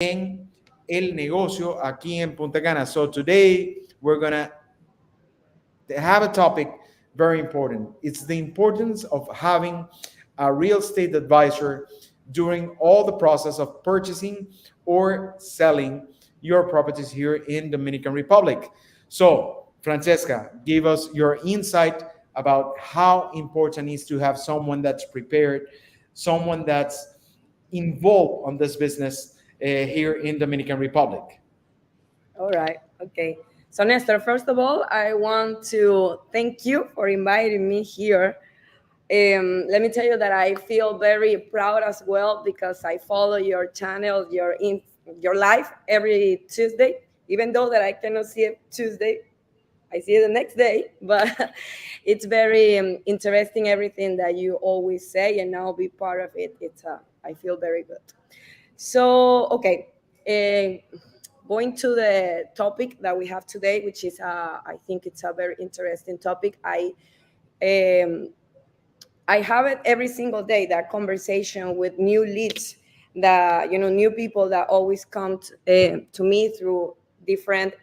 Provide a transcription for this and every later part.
en el negocio aquí en Punta Cana. So today we're gonna have a topic very important. It's the importance of having a real estate advisor during all the process of purchasing or selling your properties here in Dominican Republic. So, Francesca, give us your insight about how important it is to have someone that's prepared, someone that's involved on this business here in Dominican Republic. All right. Okay. So, Nestor, first of all, I want to thank you for inviting me here. Let me tell you that I feel very proud as well because I follow your channel, your live every Tuesday. Even though that I cannot see it Tuesday, I see it the next day. But it's very interesting everything that you always say, and now be part of it. I feel very good. So, okay. Going to the topic that we have today, which is, I think it's a very interesting topic. Um, I have it every single day, that conversation with new leads, that, new people that always come to me through different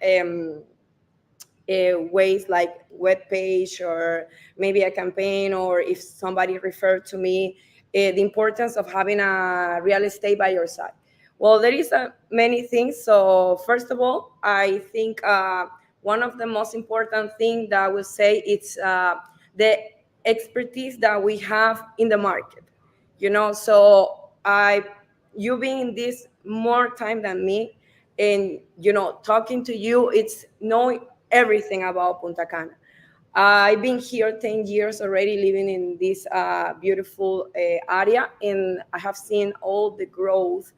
ways, like web page or maybe a campaign, or if somebody referred to me, the importance of having a real estate by your side. Well, there is many things. So first of all, I think one of the most important things that I would say, it's the expertise that we have in the market. So you being in this more time than me, and talking to you, it's knowing everything about Punta Cana. I've been here 10 years already, living in this beautiful area, and I have seen all the growth,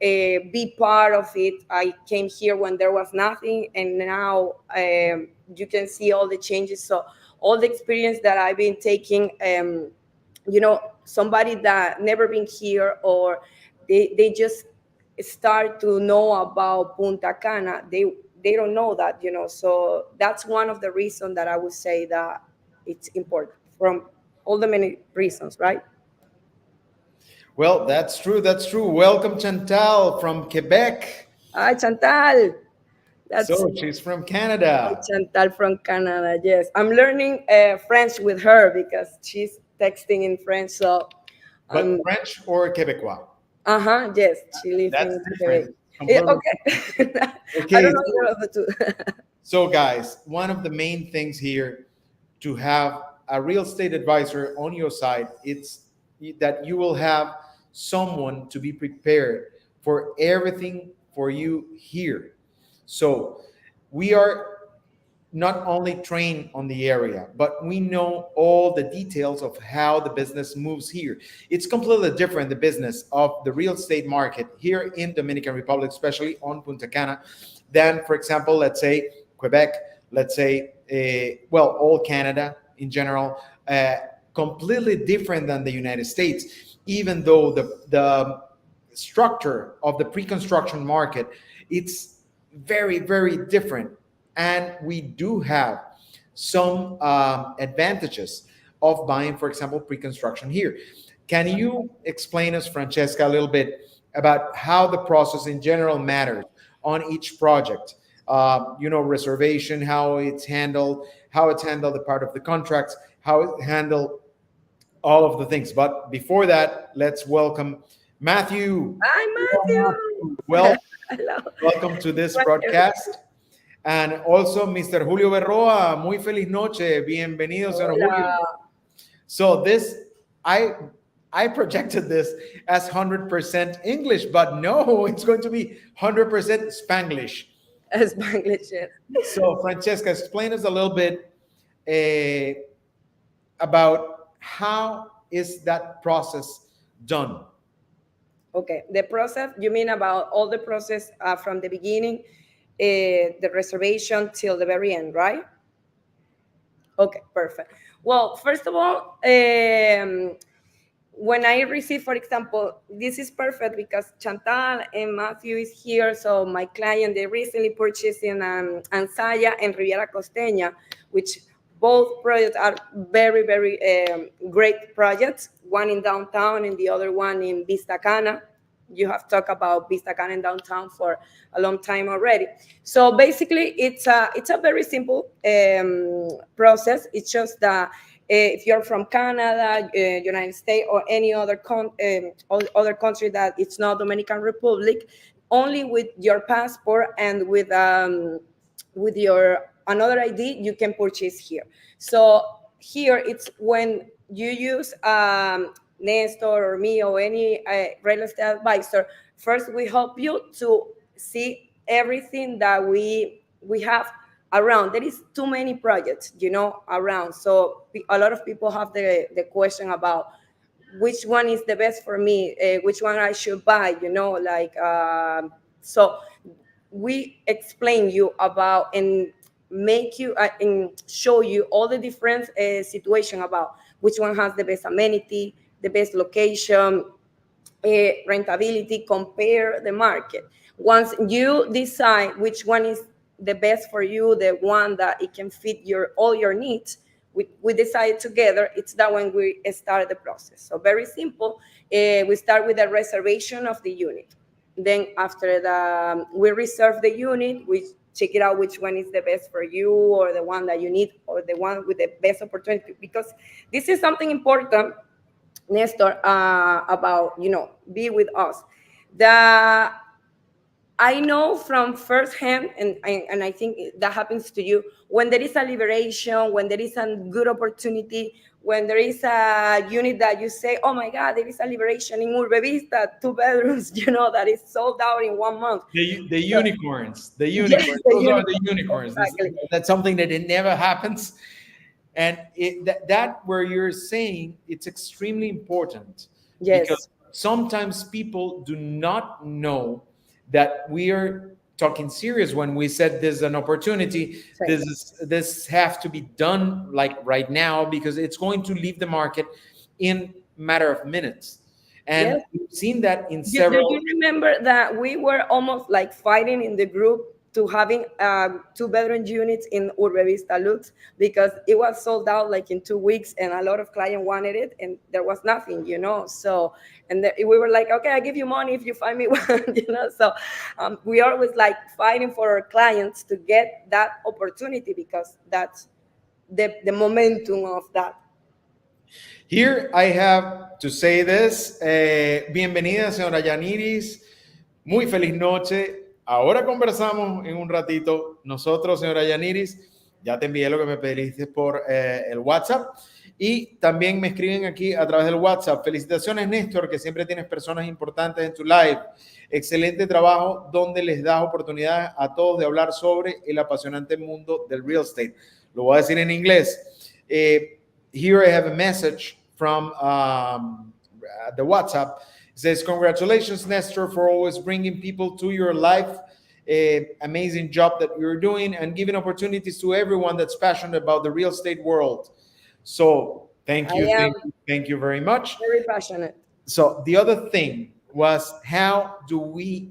be part of it. I came here when there was nothing, and now you can see all the changes. So all the experience that I've been taking, somebody that never been here, or they just start to know about Punta Cana, they don't know that, so that's one of the reasons that I would say that it's important, from all the many reasons, right? Well, that's true. That's true. Welcome, Chantal from Quebec. Hi, Chantal. That's So she's from Canada. Chantal from Canada. Yes, I'm learning French with her because she's texting in French. So, But French or Quebecois? Yes, she lives That's in Quebec. different. Completely. Okay, I Okay. don't know the other two. So, guys, one of the main things here to have a real estate advisor on your side, it's that you will have someone to be prepared for everything for you here. So, we are not only trained on the area, but we know all the details of how the business moves here. It's completely different, the business of the real estate market here in Dominican Republic, especially on Punta Cana, than, for example, let's say Quebec, let's say, all Canada in general, completely different than the United States, even though the structure of the pre-construction market, it's very, very different, and we do have some advantages of buying, for example, pre-construction here. Can you explain us, Francesca, a little bit about how the process in general matters on each project? Reservation, how it's handled, the part of the contracts, how it handled, all of the things. But before that, let's welcome Matthew. Hi, Well, Matthew. Hello. welcome to this broadcast. And also Mr. Julio Berroa, muy feliz noche, bienvenido, señor Julio. Hola. So this, I projected this as 100% English, but no, it's going to be 100% Spanglish. Spanglish, yes. So Francesca, explain us a little bit about how is that process done? Okay, the process, you mean about all the process from the beginning, the reservation till the very end, right? Okay, perfect. Well, first of all, when I receive, for example, this is perfect because Chantal and Matthew is here. So my client, they recently purchased in Ansaya and Riviera Costeña, which both projects are very, very great projects. One in downtown and the other one in Vista Cana. you have talked about Vista Garden downtown for a long time already. So basically, it's a very simple process. It's just that if you're from Canada, United States, or any other country that it's not Dominican Republic, only with your passport and with your another ID you can purchase here. So here it's when you use Nestor or me or any real estate advisor. First, we help you to see everything that we have around. There is too many projects, around. So a lot of people have the question about which one is the best for me, which one I should buy, so we explain you about and make you and show you all the different situation about which one has the best amenity, the best location, rentability, compare the market. Once you decide which one is the best for you, the one that it can fit your all your needs, we decide together. It's that when we start the process. So very simple. We start with the reservation of the unit. Then after we reserve the unit, we check it out which one is the best for you or the one that you need or the one with the best opportunity. Because this is something important, Nestor, about be with us. The I know from firsthand, and I think that happens to you when there is a liberation, when there is a good opportunity, when there is a unit that you say, "Oh my God, there is a liberation in Urbe Vista, 2 bedrooms," that is sold out in 1 month. The So, unicorns, the yes, unicorns, the those are the unicorn, unicorns. exactly. That's something that it never happens. And that where you're saying it's extremely important, because Yes, sometimes people do not know that we are talking serious when we said there's an opportunity. same. This have to be done like right now, because it's going to leave the market in matter of minutes. And Yes. we've seen that in Do you several. remember that we were almost like fighting in the group to having 2 bedroom units in Urbe Vista Lux because it was sold out like in 2 weeks and a lot of clients wanted it and there was nothing. So, and we were like, okay, I give you money if you find me one. So we always like fighting for our clients to get that opportunity because that's the momentum of that. Here I have to say this. Bienvenida, señora Yaniris. Muy feliz noche. Ahora conversamos en un ratito. Nosotros, señora Yaniris, ya te envié lo que me pediste por el WhatsApp. Y también me escriben aquí a través del WhatsApp. Felicitaciones, Néstor, que siempre tienes personas importantes en tu live. Excelente trabajo donde les das oportunidad a todos de hablar sobre el apasionante mundo del real estate. Lo voy a decir en inglés. Here I have a message from the WhatsApp. It says, congratulations, Nestor, for always bringing people to your life. Amazing job that you're doing and giving opportunities to everyone that's passionate about the real estate world. So thank I you, am thank you very much. very passionate. So the other thing was, how do we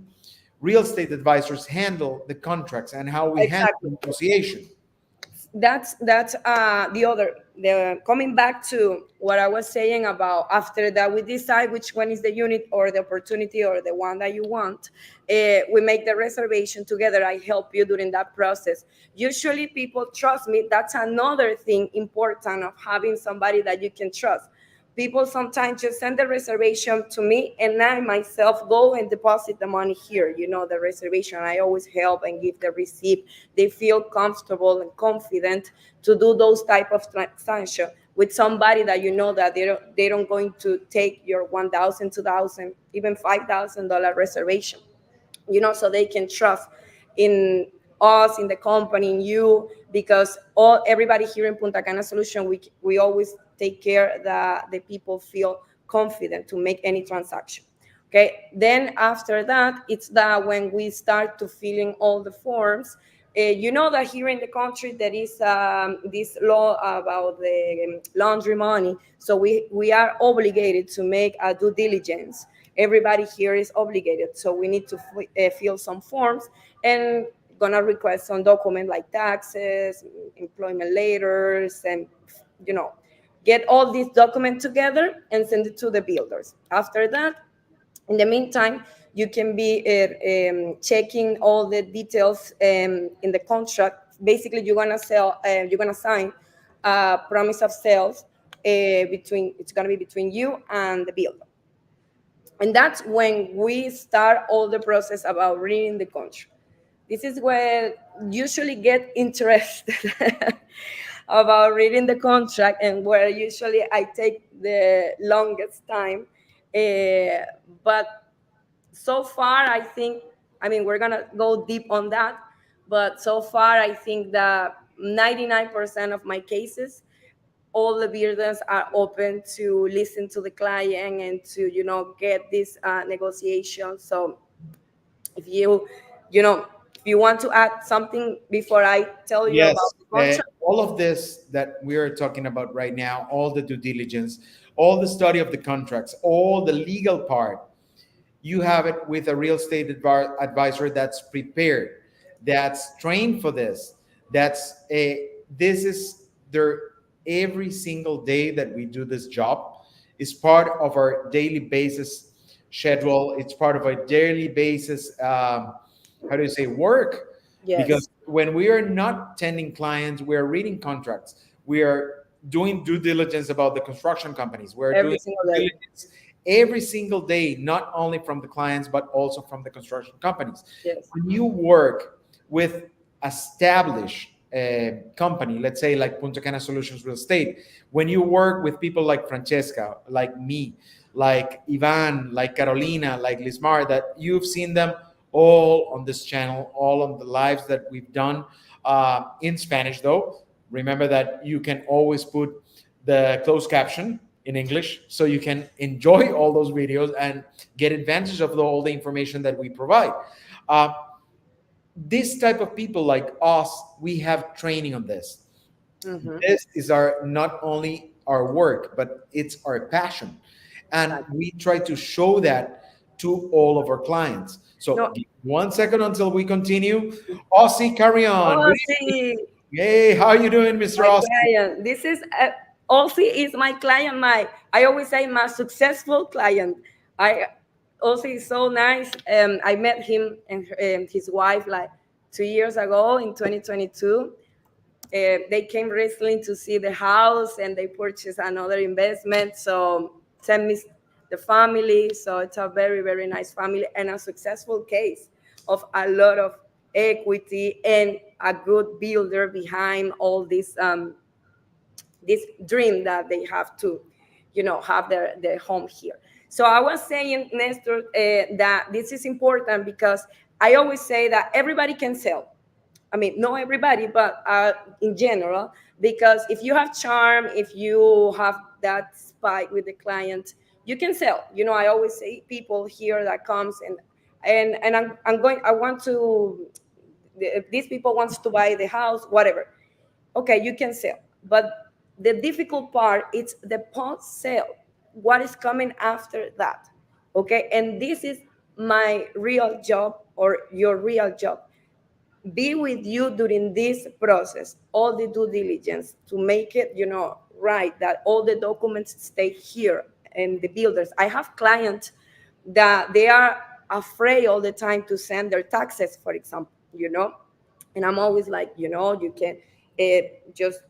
real estate advisors handle the contracts and how we handle Exactly. negotiation? That's the coming back to what I was saying about after that we decide which one is the unit or the opportunity or the one that you want. We make the reservation together. I help you during that process. Usually people trust me. That's another thing important of having somebody that you can trust. People sometimes just send the reservation to me and I myself go and deposit the money here, the reservation. I always help and give the receipt. They feel comfortable and confident to do those type of transaction with somebody that that they don't going to take your 1,000, 2,000, even $5,000 reservation, so they can trust in us, in the company, in you, because everybody here in Punta Cana Solution, we always take care that the people feel confident to make any transaction. Okay, then after that, it's that when we start to filling all the forms. That here in the country there is this law about the laundry money, so we are obligated to make a due diligence. Everybody here is obligated, so we need to fill some forms and gonna request some document like taxes, employment letters, and you know get all these documents together and send it to the builders. After that, In the meantime, you can be checking all the details in the contract. Basically, you're gonna sign a promise of sales between. It's gonna be between you and the builder, and that's when we start all the process about reading the contract. This is where usually get interested about reading the contract, and where usually I take the longest time. Uh, but so far, I think, I mean, we're gonna go deep on that, but so far, I think that 99% of my cases, all the builders are open to listen to the client and to, get this negotiation. So if if you want to add something before I tell you about Yes, the contract. all of this that we are talking about right now, all the due diligence, all the study of the contracts, all the legal part, you have it with a real estate advisor that's prepared, that's trained for this. This is their every single day that we do this job is part of our daily basis schedule. It's part of our daily basis. How do you say work? Yes, Because when we are not tending clients, we are reading contracts. We are doing due diligence about the construction companies. We're every doing single due day. diligence every single day, not only from the clients, but also from the construction companies. Yes, When you work with established company, let's say like Punta Cana Solutions Real Estate, when you work with people like Francesca, like me, like Ivan, like Carolina, like Lismar, that you've seen them all on this channel, all on the lives that we've done in Spanish, though. Remember that you can always put the closed caption in English so you can enjoy all those videos and get advantage of all the information that we provide. Uh, this type of people like us, we have training on this. mm-hmm. This is our not only our work, but it's our passion, and Exactly. we try to show that to all of our clients. So No, give 1 second until we continue. Aussie, carry on. oh, Good evening. see, Hey, how are you doing, Mr. my Aussie? client. This is Olsi is my client. I always say my successful client. I Olsi is so nice. I met him and his wife like 2 years ago in 2022. They came recently to see the house and they purchased another investment. So send me the family. So it's a very, very nice family and a successful case of a lot of equity and a good builder behind all this dream that they have to, have their home here. So I was saying, Nestor, that this is important because I always say that everybody can sell. I mean, not everybody, but in general, because if you have charm, if you have that spike with the client, you can sell. I always say people here that comes and I'm going. I want to. These people wants to buy the house, whatever. Okay, you can sell, but the difficult part is the post sale. What is coming after that? Okay, and this is my real job or your real job, be with you during this process, all the due diligence to make it, right, that all the documents stay here and the builders. I have clients that they are afraid all the time to send their taxes, for example, and I'm always like, you can just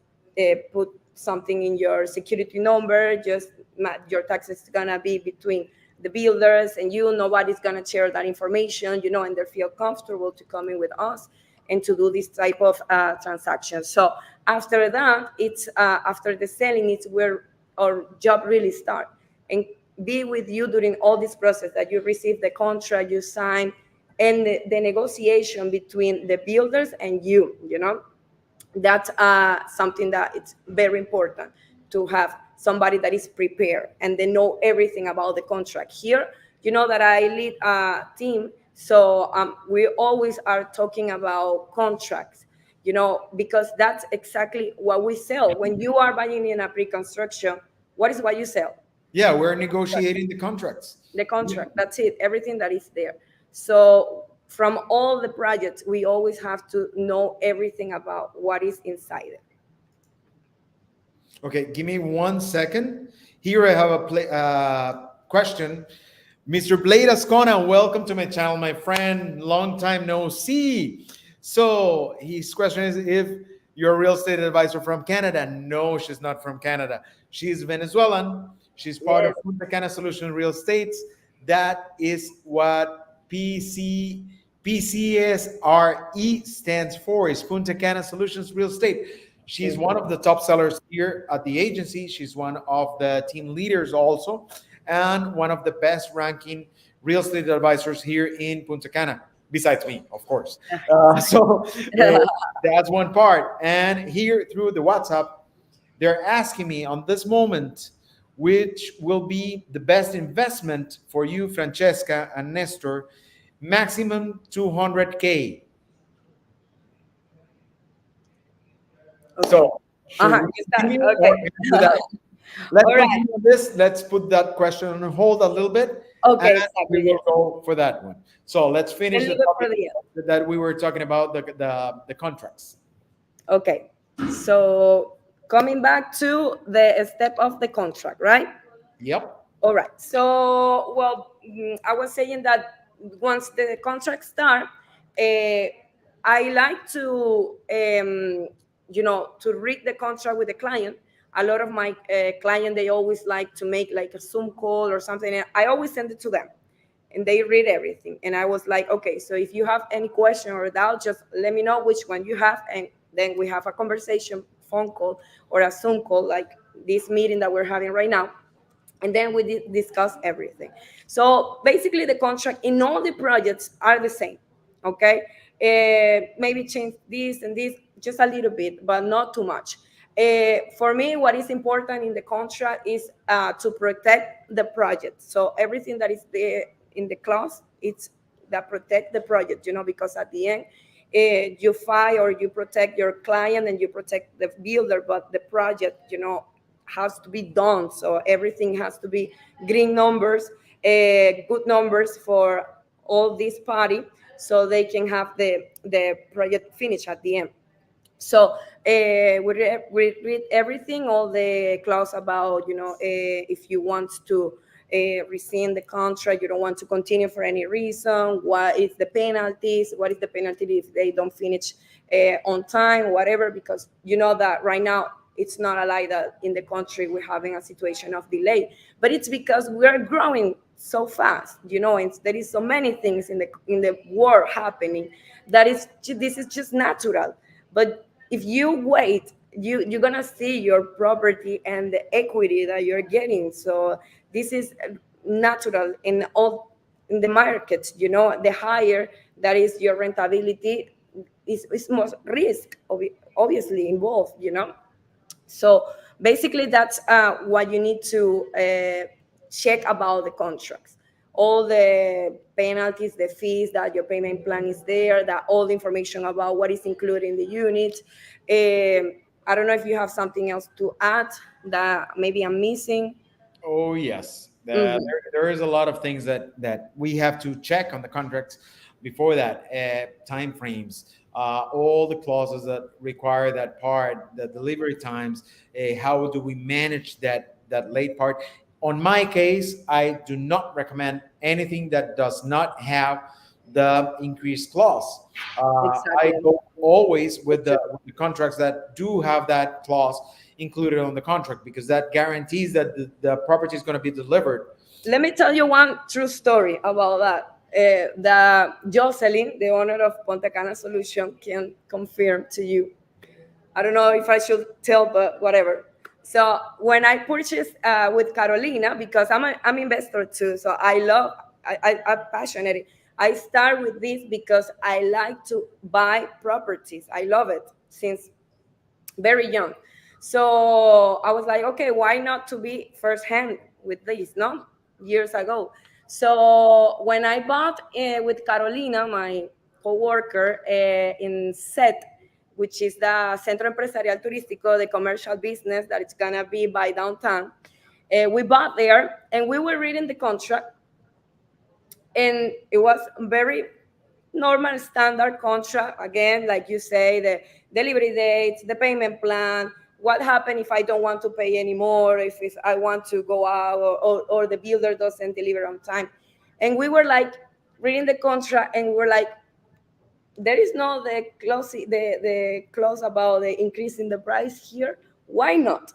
put something in your security number, just your taxes is gonna be between the builders and you. Nobody's gonna share that information, and they feel comfortable to come in with us and to do this type of transaction. So after that, it's after the selling, it's where our job really start, and be with you during all this process that you receive the contract, you sign, and the negotiation between the builders and you. That's something that it's very important to have somebody that is prepared and they know everything about the contract. Here, you know that I lead a team, so we always are talking about contracts, because that's exactly what we sell. When you are buying in a pre-construction, what is what you sell? Yeah, we're negotiating the contracts. The contract, that's it, everything that is there. So from all the projects, we always have to know everything about what is inside it. Okay, give me 1 second. Here I have a question Mr. Blade Ascona, welcome to my channel, my friend. Long time no see. So his question is if you're a real estate advisor from Canada. No, she's not from Canada. She's Venezuelan. She's part of Yes. Punta Cana Solution Real Estates. That is what PCSRE stands for, is Punta Cana Solutions Real Estate. She's one of the top sellers here at the agency. She's one of the team leaders also, and one of the best ranking real estate advisors here in Punta Cana, besides me, of course. So that's one part. And here through the WhatsApp, they're asking me on this moment, which will be the best investment for you, Francesca and Nestor, maximum 200K. Okay. So should we You start. continue or Okay. answer that? Let's All right. continue on this. Let's put that question on hold a little bit, and Okay, we exactly. will Yes. go for that one. So let's And finish the leave it for topic the end. that we were talking about, the contracts. Okay. So coming back to the step of the contract, right? Yep. All right. So, well, I was saying that once the contract start, uh, I like to, to read the contract with the client. A lot of my client, they always like to make like a Zoom call or something. And I always send it to them, and they read everything. And I was like, okay, so if you have any question or doubt, just let me know which one you have, and then we have a conversation, phone call or a Zoom call, like this meeting that we're having right now, and then we discuss everything. So basically, the contract in all the projects are the same. Okay, maybe change this and this just a little bit, but not too much. For me, what is important in the contract is to protect the project. So everything that is there in the clause, it's that protect the project. Because at the end, you fight or you protect your client and you protect the builder, but the project, has to be done. So everything has to be green numbers, good numbers for all this party, so they can have the project finished at the end. So we read everything, all the clause about, if you want to rescind the contract, you don't want to continue for any reason, what is the penalties, what is the penalty if they don't finish on time, whatever, because you know that right now it's not a lie that in the country we're having a situation of delay, but it's because we're growing so fast, and there is so many things in the world happening, that is this is just natural. But if you wait, you're gonna see your property and the equity that you're getting. So this is natural in the market. The higher that is your rentability, is more risk obviously involved. So basically, that's what you need to check about the contracts. All the penalties, the fees, that your payment plan is there, that all the information about what is included in the unit. I don't know if you have something else to add that maybe I'm missing. Oh yes, Mhm. there is a lot of things that we have to check on the contracts before that. Time frames, all the clauses that require that part, the delivery times. How do we manage that late part? On my case, I do not recommend anything that does not have the increased clause. I Exactly. go always Me with too. the contracts that do have that clause included on the contract, because that guarantees that the property is going to be delivered. Let me tell you one true story about that. The Jocelyn, the owner of Ponte Cana Solution, can confirm to you. I don't know if I should tell, but whatever. So when I purchased with Carolina, because I'm investor too, so I'm passionate. I start with this because I like to buy properties. I love it since very young. So I was like, okay, why not to be firsthand with this, no? Years ago. So when I bought with Carolina, my coworker, in SET, which is the Centro Empresarial Turístico, the commercial business that it's gonna be by downtown, we bought there and we were reading the contract, and it was very normal standard contract, again, like you say, the delivery dates, the payment plan, what happened if I don't want to pay anymore, if I want to go out, or the builder doesn't deliver on time. And we were like reading the contract, and we were like, there is no the clause about the increase in the price here. Why not?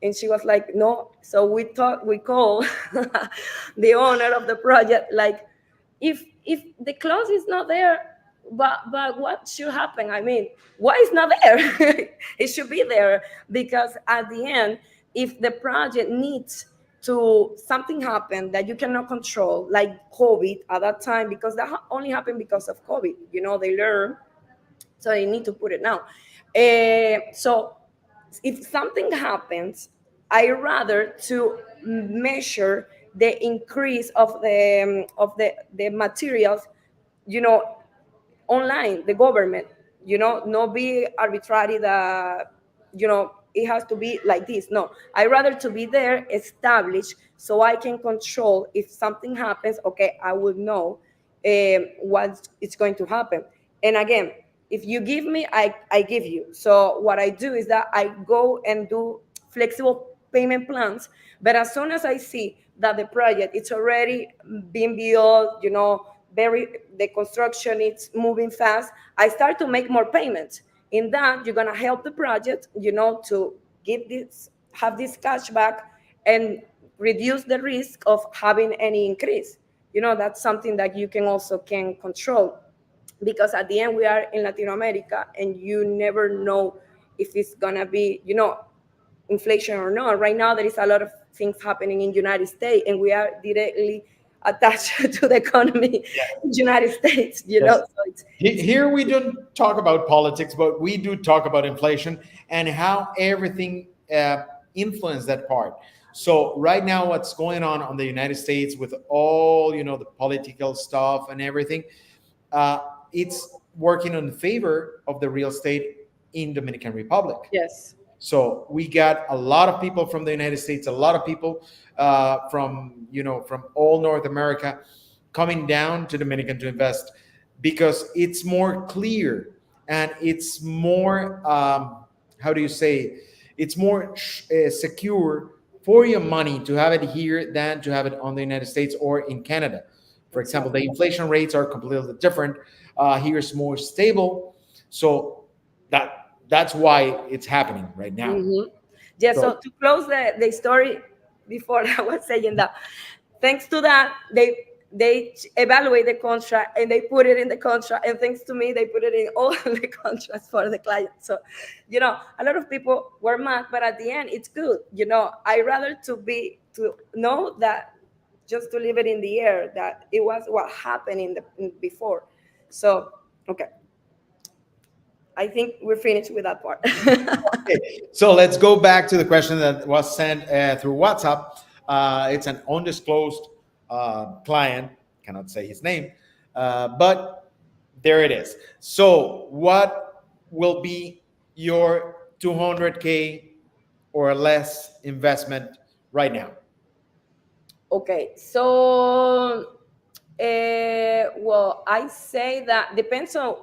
And she was like, no. So we call the owner of the project, like, if the clause is not there, but what should happen? I mean, why is not there? It should be there, because at the end, if the project needs to something happen that you cannot control, like COVID at that time, because that only happened because of COVID, they learn, so they need to put it now. So if something happens, I rather to measure the increase of the materials, you know, online, the government, not be arbitrary that, it has to be like this. No, I rather to be there, established, so I can control. If something happens, okay, I would know what is going to happen. And again, if you give me, I give you. So what I do is that I go and do flexible payment plans. But as soon as I see that the project it's already being built, very the construction is moving fast, I start to make more payments. In that, you're gonna help the project, to have this cashback and reduce the risk of having any increase. That's something that you can control, because at the end we are in Latin America, and you never know if it's gonna be, inflation or not. Right now, there is a lot of things happening in United States, and we are directly attached to the economy in United States. Yes. So it's, Here we don't talk about politics, but we do talk about inflation and how everything influenced that part. So right now, what's going on the United States with all the political stuff and everything, uh, it's working in favor of the real estate in Dominican Republic. yes, So we got a lot of people from the United States, a lot of people from all North America coming down to Dominican to invest because it's more clear and it's more how do you say it's more secure for your money to have it here than to have it on the United States or in Canada. For example, the exactly. inflation rates are completely different. Here's more stable, so that's why it's happening right now. Hmm. Yeah. So So to close the story, before I was saying that, thanks to that, they evaluate the contract and they put it in the contract, and thanks to me, they put it in all the contracts for the client. So, a lot of people were mad, but at the end, it's good. I rather to know that, just to leave it in the air, that it was what happened before. So, okay, I think we're finished with that part. okay, so let's go back to the question that was sent through WhatsApp. It's an undisclosed client, cannot say his name, but there it is. So, what will be your 200K or less investment right now? Okay, so well, I say that depends on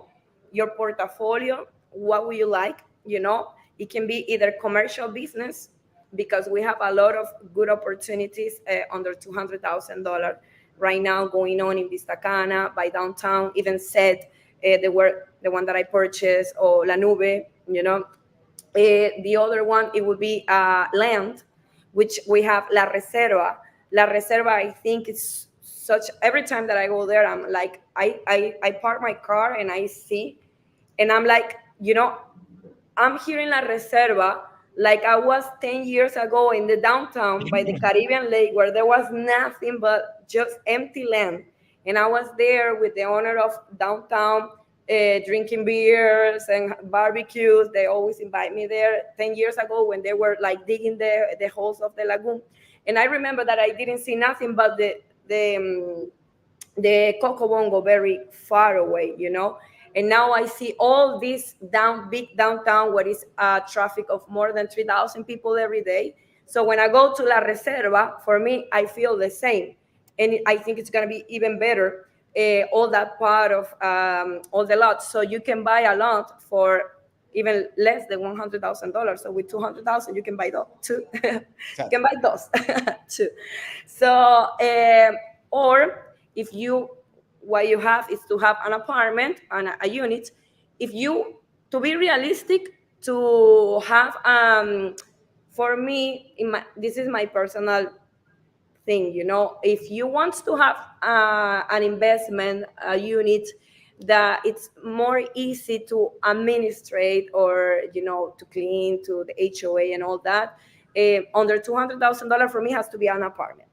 your portfolio. What would you like? It can be either commercial business, because we have a lot of good opportunities under $200,000 right now going on in Vista Cana, by downtown, even said the one that I purchased, or La Nube. The other one, it would be land, which we have La Reserva. La Reserva, I think it's such, every time that I go there, I'm like, I park my car and I see, and I'm like, I'm here in La Reserva, like I was 10 years ago in the downtown by the Caribbean Lake, where there was nothing but just empty land. And I was there with the owner of downtown, drinking beers and barbecues. They always invite me there 10 years ago when they were like digging the holes of the lagoon. And I remember that I didn't see nothing but the Coco Bongo very far away. And now I see all this big downtown, where is traffic of more than 3,000 people every day. So when I go to La Reserva, for me, I feel the same. And I think it's going to be even better, all that part of all the lots. So you can buy a lot for even less than $100,000. So with 200,000, you can buy two. You can buy those two. So, or if you, what you have is to have an apartment and a unit. If you, to be realistic, to have for me, this is my personal thing, if you want to have an investment unit that it's more easy to administrate, or to clean, to the HOA and all that, under $200,000 for me has to be an apartment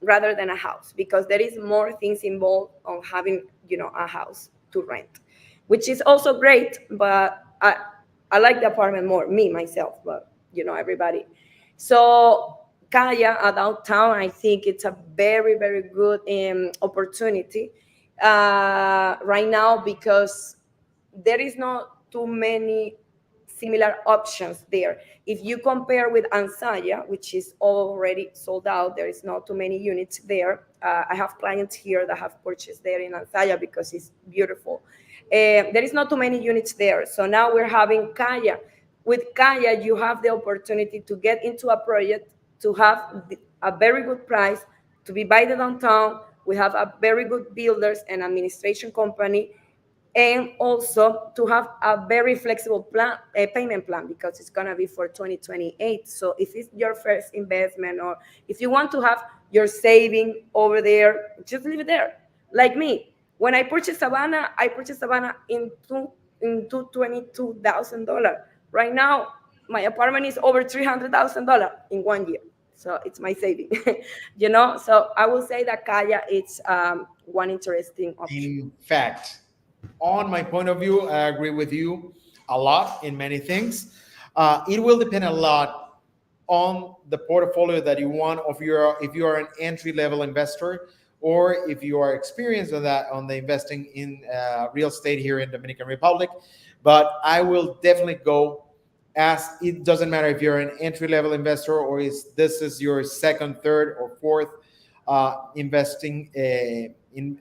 rather than a house, because there is more things involved on having a house to rent, which is also great, but I like the apartment more, me myself, but everybody. So Kaya, downtown, I think it's a very, very good opportunity right now, because there is not too many similar options there. If you compare with Ansaya, which is already sold out, there is not too many units there. I have clients here that have purchased there in Ansaya because it's beautiful. There is not too many units there. So now we're having Kaya. With Kaya, you have the opportunity to get into a project, to have a very good price, to be by the downtown. We have a very good builders and administration company, and also to have a very flexible plan, a payment plan, because it's going to be for 2028. So if it's your first investment, or if you want to have your saving over there, just leave it there. Like me, when I purchased Savannah in $22,000. Right now my apartment is over $300,000 in 1 year, so it's my saving. So I will say that Kaya, it's one interesting option. In fact, on my point of view, I agree with you a lot in many things. It will depend a lot on the portfolio that you want. Of your, if you are an entry level investor, or if you are experienced on that, on the investing in real estate here in Dominican Republic. But I will definitely go, as it doesn't matter if you're an entry level investor, or is this is your second, third, or fourth investing in,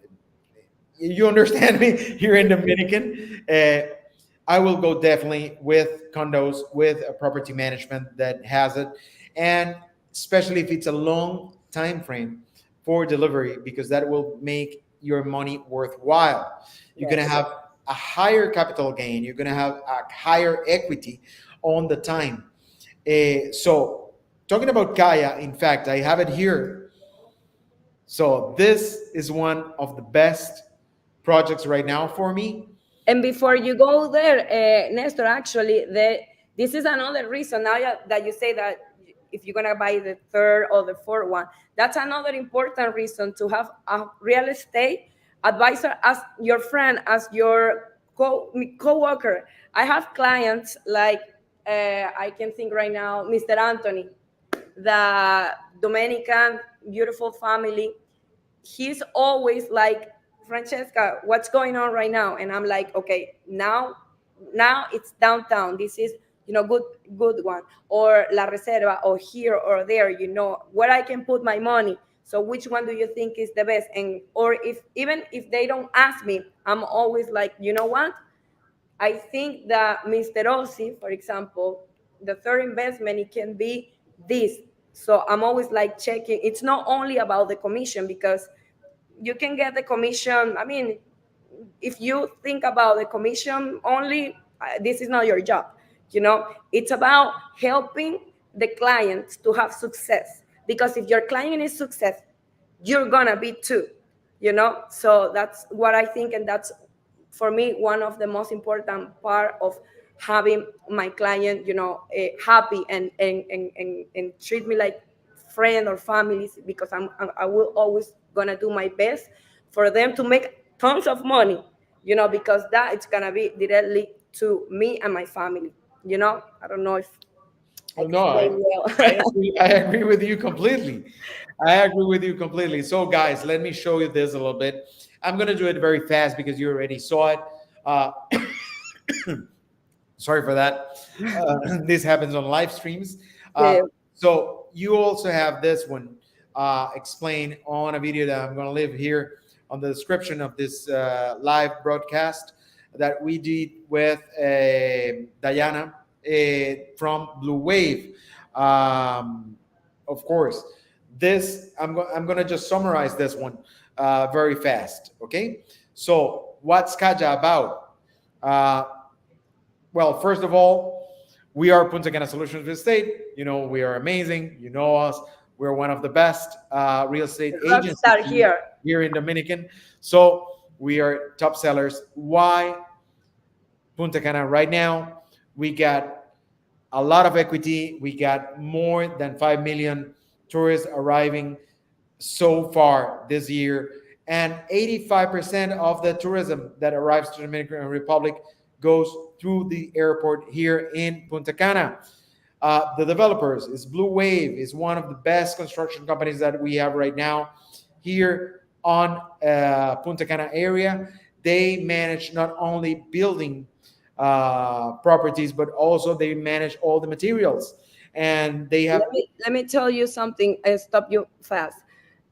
you understand me, here in Dominican. I will go definitely with condos, with a property management that has it, and especially if it's a long time frame for delivery, because that will make your money worthwhile. You're gonna Yes. have a higher capital gain. You're gonna have a higher equity on the time. So talking about Kaya, in fact, I have it here. So this is one of the best projects right now for me. And before you go there, Nestor, actually, this is another reason now that you say that if you're gonna buy the third or the fourth one, that's another important reason to have a real estate advisor as your friend, as your co-worker. I have clients like, I can think right now, Mr. Anthony, the Dominican, beautiful family. He's always like, Francesca, what's going on right now? And I'm like, okay, now it's downtown. This is, good one, or La Reserva, or here or there, where I can put my money. So which one do you think is the best? And or if even if they don't ask me, I'm always like, you know what? I think that Mr. Ossi, for example, the third investment, it can be this. So I'm always like checking. It's not only about the commission, because you can get the commission. I mean, if you think about the commission only, this is not your job. It's about helping the client to have success. Because if your client is success, you're gonna be too. So that's what I think, and that's for me one of the most important part of having my client, happy, and treat me like friend or families, because I will always gonna do my best for them to make tons of money, because that it's gonna be directly to me and my family. I don't know if I Oh, no, explained I well. agree, I agree with you completely. I agree with you completely. So, guys, let me show you this a little bit. I'm going to do it very fast because you already saw it. Uh, sorry for that. This happens on live streams. Uh, Yeah. so, you also have this one explained on a video that I'm going to leave here on the description of this live broadcast that we did with Diana from Blue Wave. Um, of course, this I'm going to just summarize this one. very fast. Okay, so what's Kaja about? Uh, well, first of all, we are Punta Cana Solutions Real Estate. You know, we are amazing. You know us. We're one of the best real estate agencies Rockstar here. here in Dominican. So we are top sellers. Why Punta Cana right now? We got a lot of equity. We got more than 5 million tourists arriving so far this year. And 85% of the tourism that arrives to the Dominican Republic goes through the airport here in Punta Cana. The developers is Blue Wave, is one of the best construction companies that we have right now here on Punta Cana area. They manage not only building properties, but also they manage all the materials, and they have Let me tell you something. I stop you fast.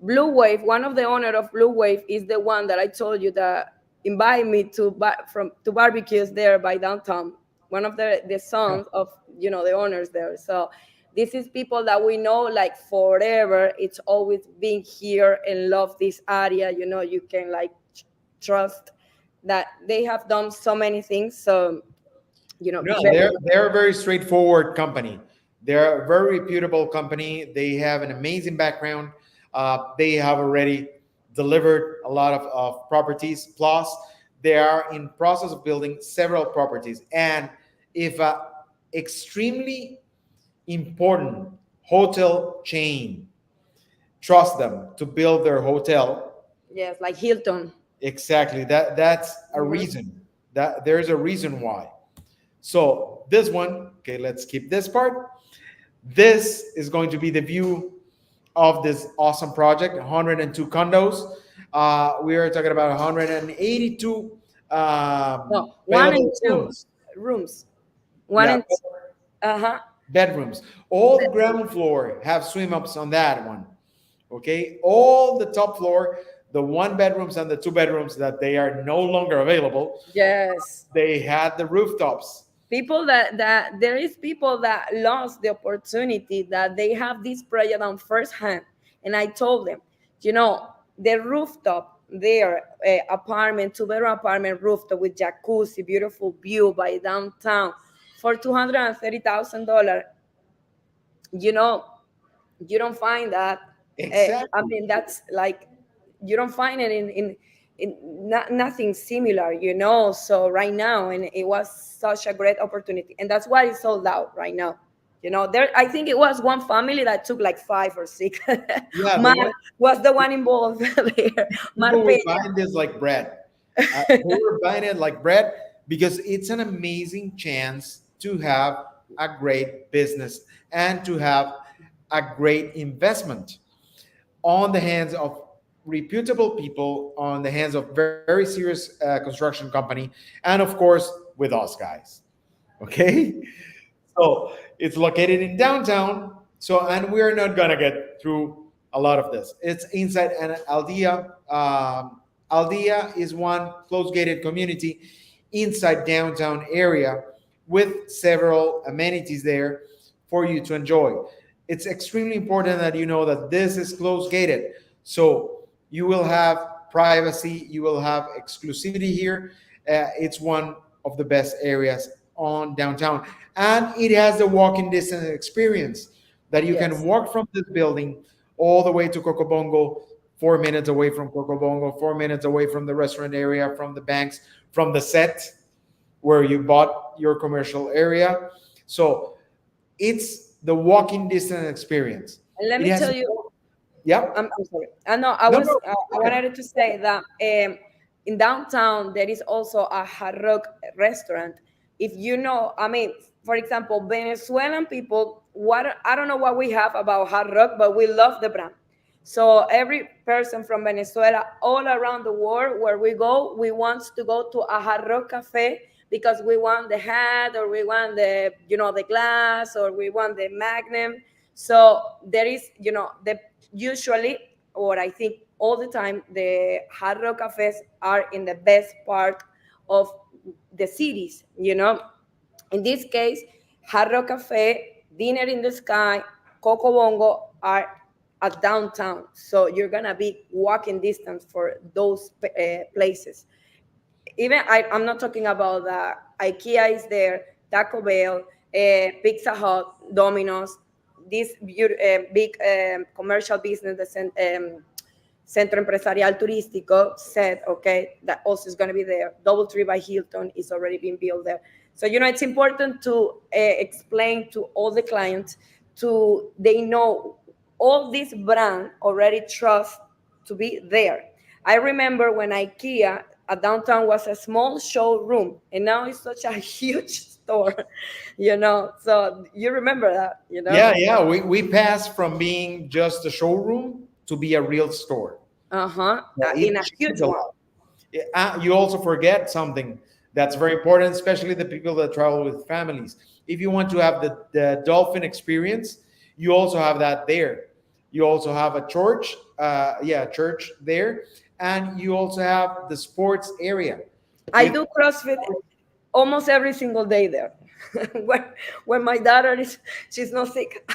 Blue Wave, one of the owner of Blue Wave is the one that I told you that invite me to barbecues there by downtown. One of the yeah. sons of the owners there. So this is people that we know like forever. It's always been here and love this area. You can like trust that they have done so many things. So No, very they're a very straightforward company. They're a very reputable company. They have an amazing background. They have already delivered a lot of properties. Plus, they are in process of building several properties. And if a extremely important hotel chain trust them to build their hotel, yes, like Hilton. exactly that's a Mhm. reason. That there's a reason why. So this one, okay, let's keep this part. This is going to be the view of this awesome project, 102 condos. We are talking about 182 No, one and available two rooms. rooms. One Yeah, and uh-huh. bedrooms. All the ground floor have swim ups on that one. Okay, all the top floor, the one bedrooms and the two bedrooms that they are no longer available, Yes. they had the rooftops. People that there is people that lost the opportunity that they have this project on first hand. And I told them, the rooftop there, apartment, two-bedroom apartment rooftop with jacuzzi, beautiful view by downtown for $230,000. You know, you don't find that. I Exactly. mean, that's like you don't find it in nothing similar, So right now, and it was such a great opportunity, and that's why it's sold out right now. There I think it was one family that took like five or six. Yeah, Mar was the one involved there. Mar people were Peña. buying this like bread. They were buying it like bread because it's an amazing chance to have a great business and to have a great investment on the hands of reputable people, on the hands of very serious construction company, and of course with us guys. Okay, so it's located in downtown. So, and we're not gonna get through a lot of this. It's inside an Aldea. Aldea is one close gated community inside downtown area with several amenities there for you to enjoy. It's extremely important that you know that this is close gated. So you will have privacy, you will have exclusivity here. It's one of the best areas on downtown, and it has the walking distance experience that you can Yes. walk from this building all the way to Cocobongo, 4 minutes away from Cocobongo, 4 minutes away from the restaurant area, from the banks, from the set where you bought your commercial area. So it's the walking distance experience. And let It me has, tell you, yeah, I'm sorry. I know I no, was no, I go ahead. wanted to say that in downtown there is also a hard rock restaurant. If I mean, for example, Venezuelan people, what I don't know what we have about hard rock, but we love the brand. So every person from Venezuela, all around the world, where we go, we want to go to a hard rock cafe because we want the hat, or we want the glass, or we want the magnum. So there is, the usually, or I think all the time, the hard rock cafes are in the best part of the cities. In this case, hard rock cafe, dinner in the sky, coco bongo are at downtown. So you're gonna be walking distance for those places. Even I'm not talking about IKEA is there, Taco Bell, Pizza Hut, Domino's, this big commercial business, Centro Empresarial Turístico said, okay, that also is going to be there. Doubletree by Hilton is already being built there. So, it's important to explain to all the clients they know all this brand already trust to be there. I remember when IKEA at downtown was a small showroom and now it's such a huge store, So you remember that. Yeah, yeah. We passed from being just a showroom to be a real store. Uh-huh. Yeah, In it a changed huge a one. lot. You also forget something that's very important, especially the people that travel with families. If you want to have the dolphin experience, you also have that there. You also have a church, church there, and you also have the sports area I with. do CrossFit almost every single day there. when when my daughter is she's not sick,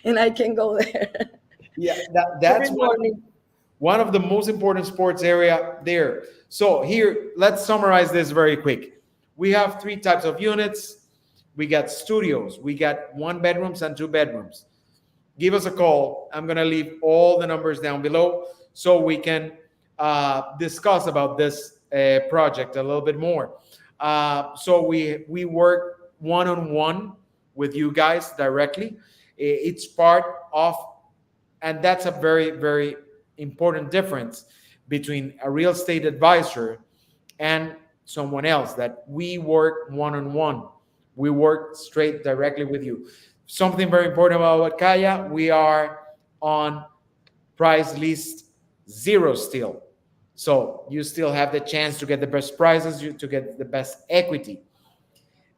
and I can go there Yeah, every that's morning. one of the most important sports area there. So here, let's summarize this very quick. We have three types of units. We got studios. We got one bedrooms and two bedrooms. Give us a call. I'm gonna leave all the numbers down below so we can discuss about this project a little bit more. So we work one on one with you guys directly. It's part of, and that's a very very important difference between a real estate advisor and someone else, that we work one on one. We work straight directly with you. Something very important about Kaya, we are on price list zero still. So you still have the chance to get the best prices, to get the best equity.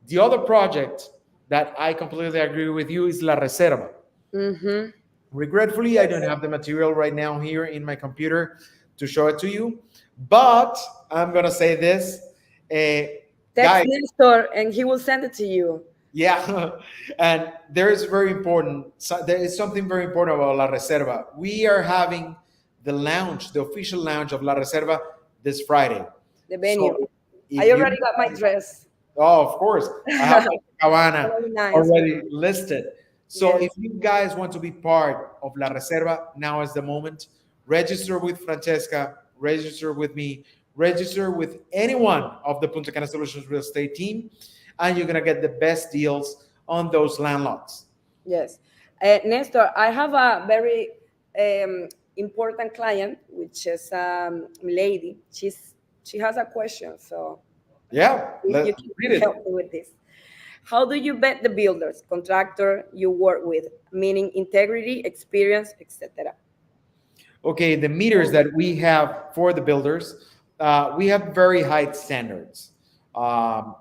The other project that I completely agree with you is La Reserva. Mm-hmm. Regretfully, I don't Yes, have the material right now here in my computer to show it to you, but I'm gonna say this, uh, text guys. Nestor and he will send it to you. Yeah, and there is very important. So there is something very important about La Reserva. We are having the launch, the official launch of La Reserva this Friday. The So venue. if I you, already got my dress. oh, of course, I have my cabana Very nice. already listed. So Yes. if you guys want to be part of La Reserva, now is the moment. Register with Francesca, register with me, register with anyone of the Punta Cana Solutions real estate team, and you're gonna get the best deals on those landlords. Yes. Nestor, I have a very um, important client, which is lady. She has a question, so Yeah, if let you can read help it. me with this. How do you vet the builders, contractor you work with, meaning integrity, experience, etc.? Okay, the meters that we have for the builders, we have very high standards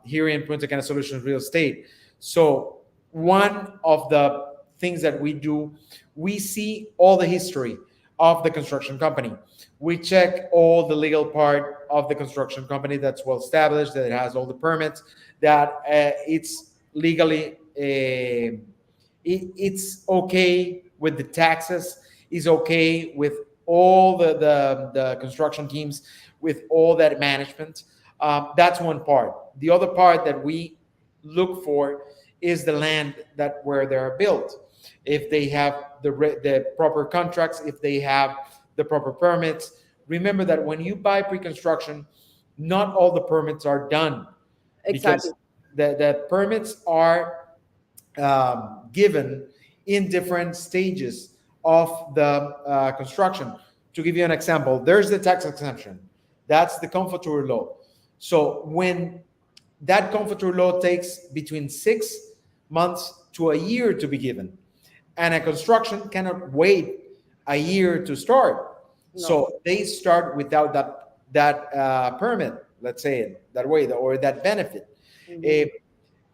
here in Punta Cana Solutions Real Estate. So one of the things that we do, we see all the history of the construction company. We check all the legal part of the construction company, that's well established, that it has all the permits, that it's legally it's okay with the taxes, is okay with all the construction teams, with all that management. That's one part. The other part that we look for is the land that where they are built. If they have the proper contracts, if they have the proper permits. Remember that when you buy pre-construction, not all the permits are done, Exactly. because the permits are given in different stages of the construction. To give you an example, there's the tax exemption. That's the comfortable law. So when that comfortable law takes between 6 months to a year to be given, and a construction cannot wait a year to start. No. So they start without that permit, let's say it that way, or that benefit. Mhm. Eh,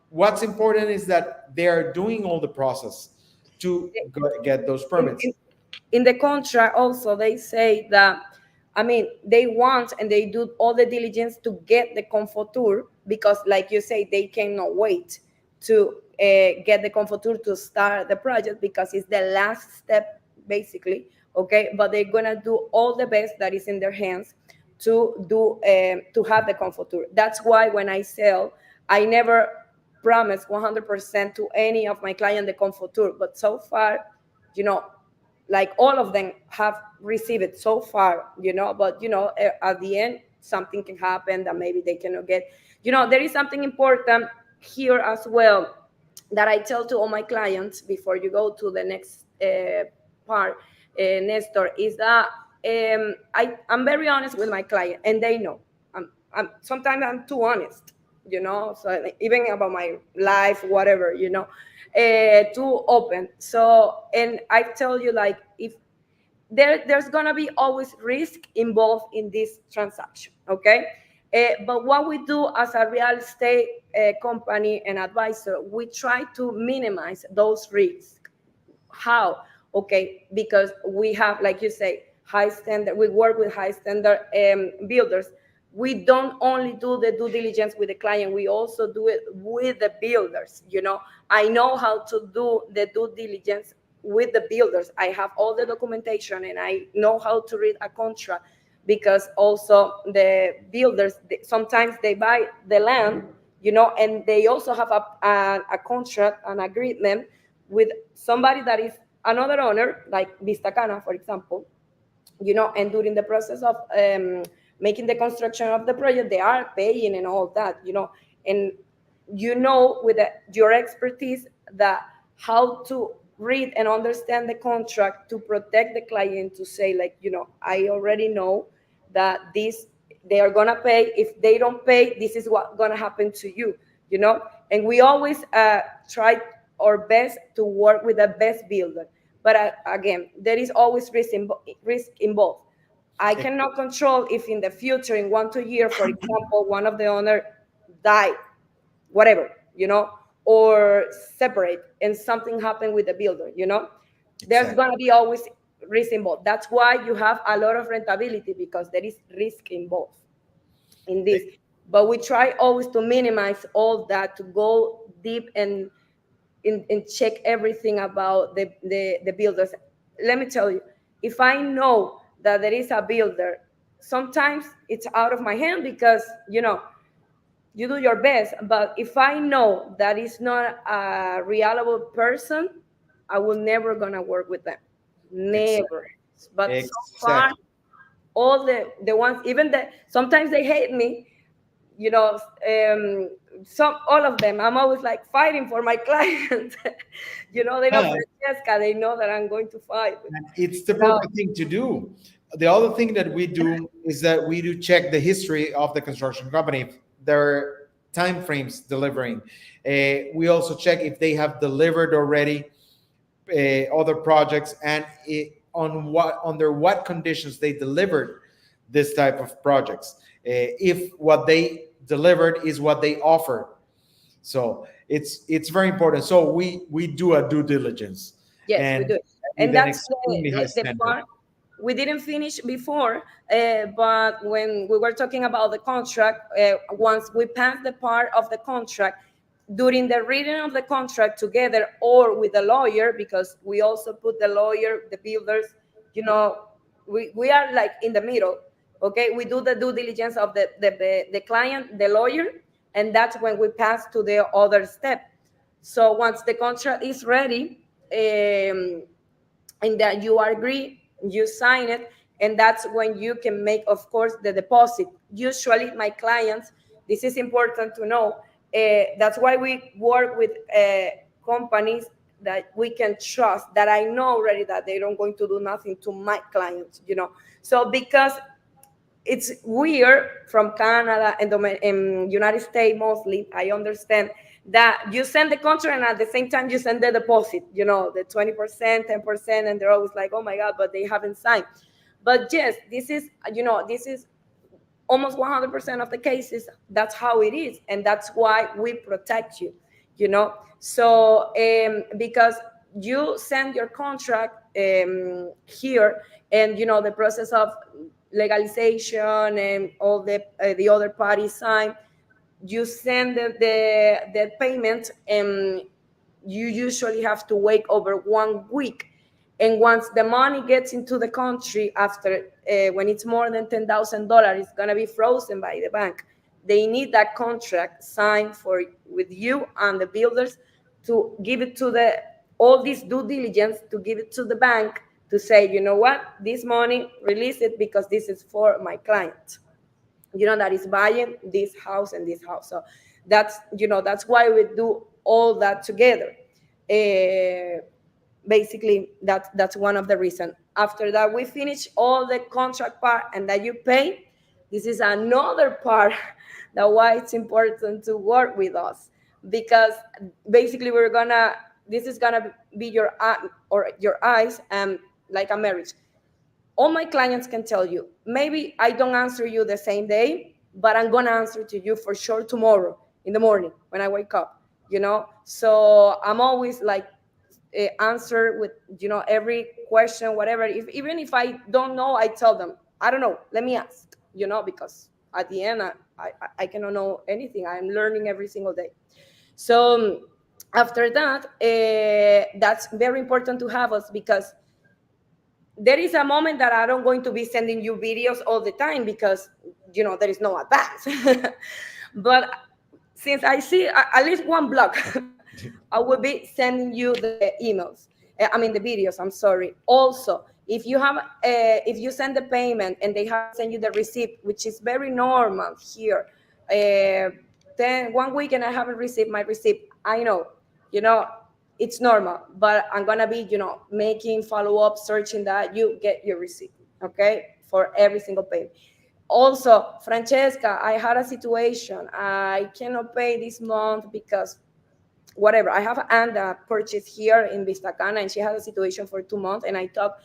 what's important is that they are doing all the process to get those in, permits. in, in the contract also they say that, I mean, they want and they do all the diligence to get the comfortur, because like you say, they cannot wait to get the comfortur to start the project, because it's the last step basically, okay, but they're gonna do all the best that is in their hands to have the comforter. That's why when I sell, I never promise 100% to any of my client the comforter, but so far, you know, like all of them have received it so far, but at the end something can happen that maybe they cannot get. There is something important here as well that I tell to all my clients before you go to the next part, Nestor, is that I'm very honest with my client, and they know. Sometimes I'm too honest, so like, even about my life, whatever, too open. So, and I tell you, like, if there's gonna be always risk involved in this transaction, okay? But what we do as a real estate company and advisor, we try to minimize those risks. How? Okay, because we have, like you say, high standard. We work with high standard builders. We don't only do the due diligence with the client, we also do it with the builders. I know how to do the due diligence with the builders. I have all the documentation and I know how to read a contract, because also the builders, sometimes they buy the land, and they also have a contract, an agreement with somebody that is another owner, like Vistacana, for example, and during the process of making the construction of the project, they are paying and all that, and with your expertise, that how to read and understand the contract to protect the client, to say, like, I already know that this they are gonna pay. If they don't pay, this is what gonna happen to you, and we always try our best to work with the best builder. But again, there is always risk involved. I cannot control if in the future, in 1 2 years, for example, one of the owner died, whatever, or separate, and something happened with the builder, there's Exactly. going to be always risk involved. That's why you have a lot of rentability, because there is risk involved in this. But we try always to minimize all that, to go deep and check everything about the builders. Let me tell you, if I know that there is a builder, sometimes it's out of my hand, because you do your best. But if I know that is not a reliable person, I will never gonna work with them, Exactly. never. But so far, Exactly. all the ones, even the sometimes they hate me, you know um some all of them, I'm always like fighting for my clients. They know, Yeah, Francesca, they know that I'm going to fight. it's the you know proper thing to do. The other thing that we do is that we do check the history of the construction company, if there are time frames delivering. We also check if they have delivered already other projects, and under what conditions they delivered this type of projects. If what they delivered is what they offered, so it's very important. So we do a due diligence, Yes, we and do. with And an that's extremely high the standard. part we didn't finish before. But when we were talking about the contract, once we passed the part of the contract, during the reading of the contract together or with the lawyer, because we also put the lawyer, the builders, you know, we are like in the middle. Okay, we do the due diligence of the client, the lawyer, and that's when we pass to the other step. So once the contract is ready, um, and that you agree, you sign it, and that's when you can make, of course, the deposit. Usually, my clients, this is important to know. That's why we work with companies that we can trust, that I know already that they don't going to do nothing to my clients. So because it's weird from Canada and United States mostly, I understand that you send the contract and at the same time you send the deposit, the 20%, 10%, and they're always like, oh my God, but they haven't signed. But yes, this is almost 100% of the cases. That's how it is. And that's why we protect you, So, because you send your contract here, and, the process of legalization and all the other parties sign, you send the payment, and you usually have to wait over 1 week. And once the money gets into the country, after when it's more than $10,000, it's gonna be frozen by the bank. They need that contract signed for with you and the builders to give it to the all this due diligence to give it to the bank to say, you know what, this money release it because this is for my client, that is buying this house and this house. So that's why we do all that together. Uh, Basically, that's one of the reasons. After that, we finish all the contract part and that you pay. This is another part that why it's important to work with us, because basically this is gonna be your or your eyes, and like a marriage. All my clients can tell you, maybe I don't answer you the same day, but I'm gonna answer to you for sure tomorrow in the morning when I wake up. So I'm always like, answer with every question, whatever. Even if I don't know, I tell them I don't know, let me ask, because at the end I cannot know anything. I'm learning every single day. So after that, that's very important to have us, because there is a moment that I don't going to be sending you videos all the time, because there is no advance. But since I see at least one block, I will be sending you the emails. I mean the videos. I'm sorry. Also, if you send the payment and they haven't sent you the receipt, which is very normal here, then 1 week and I haven't received my receipt. I know, you know, it's normal, but I'm gonna be, making follow up, searching that you get your receipt, okay, for every single payment. Also, Francesca, I had a situation. I cannot pay this month because whatever. I have Anda purchase here in Vistacana, and she has a situation for 2 months. And I thought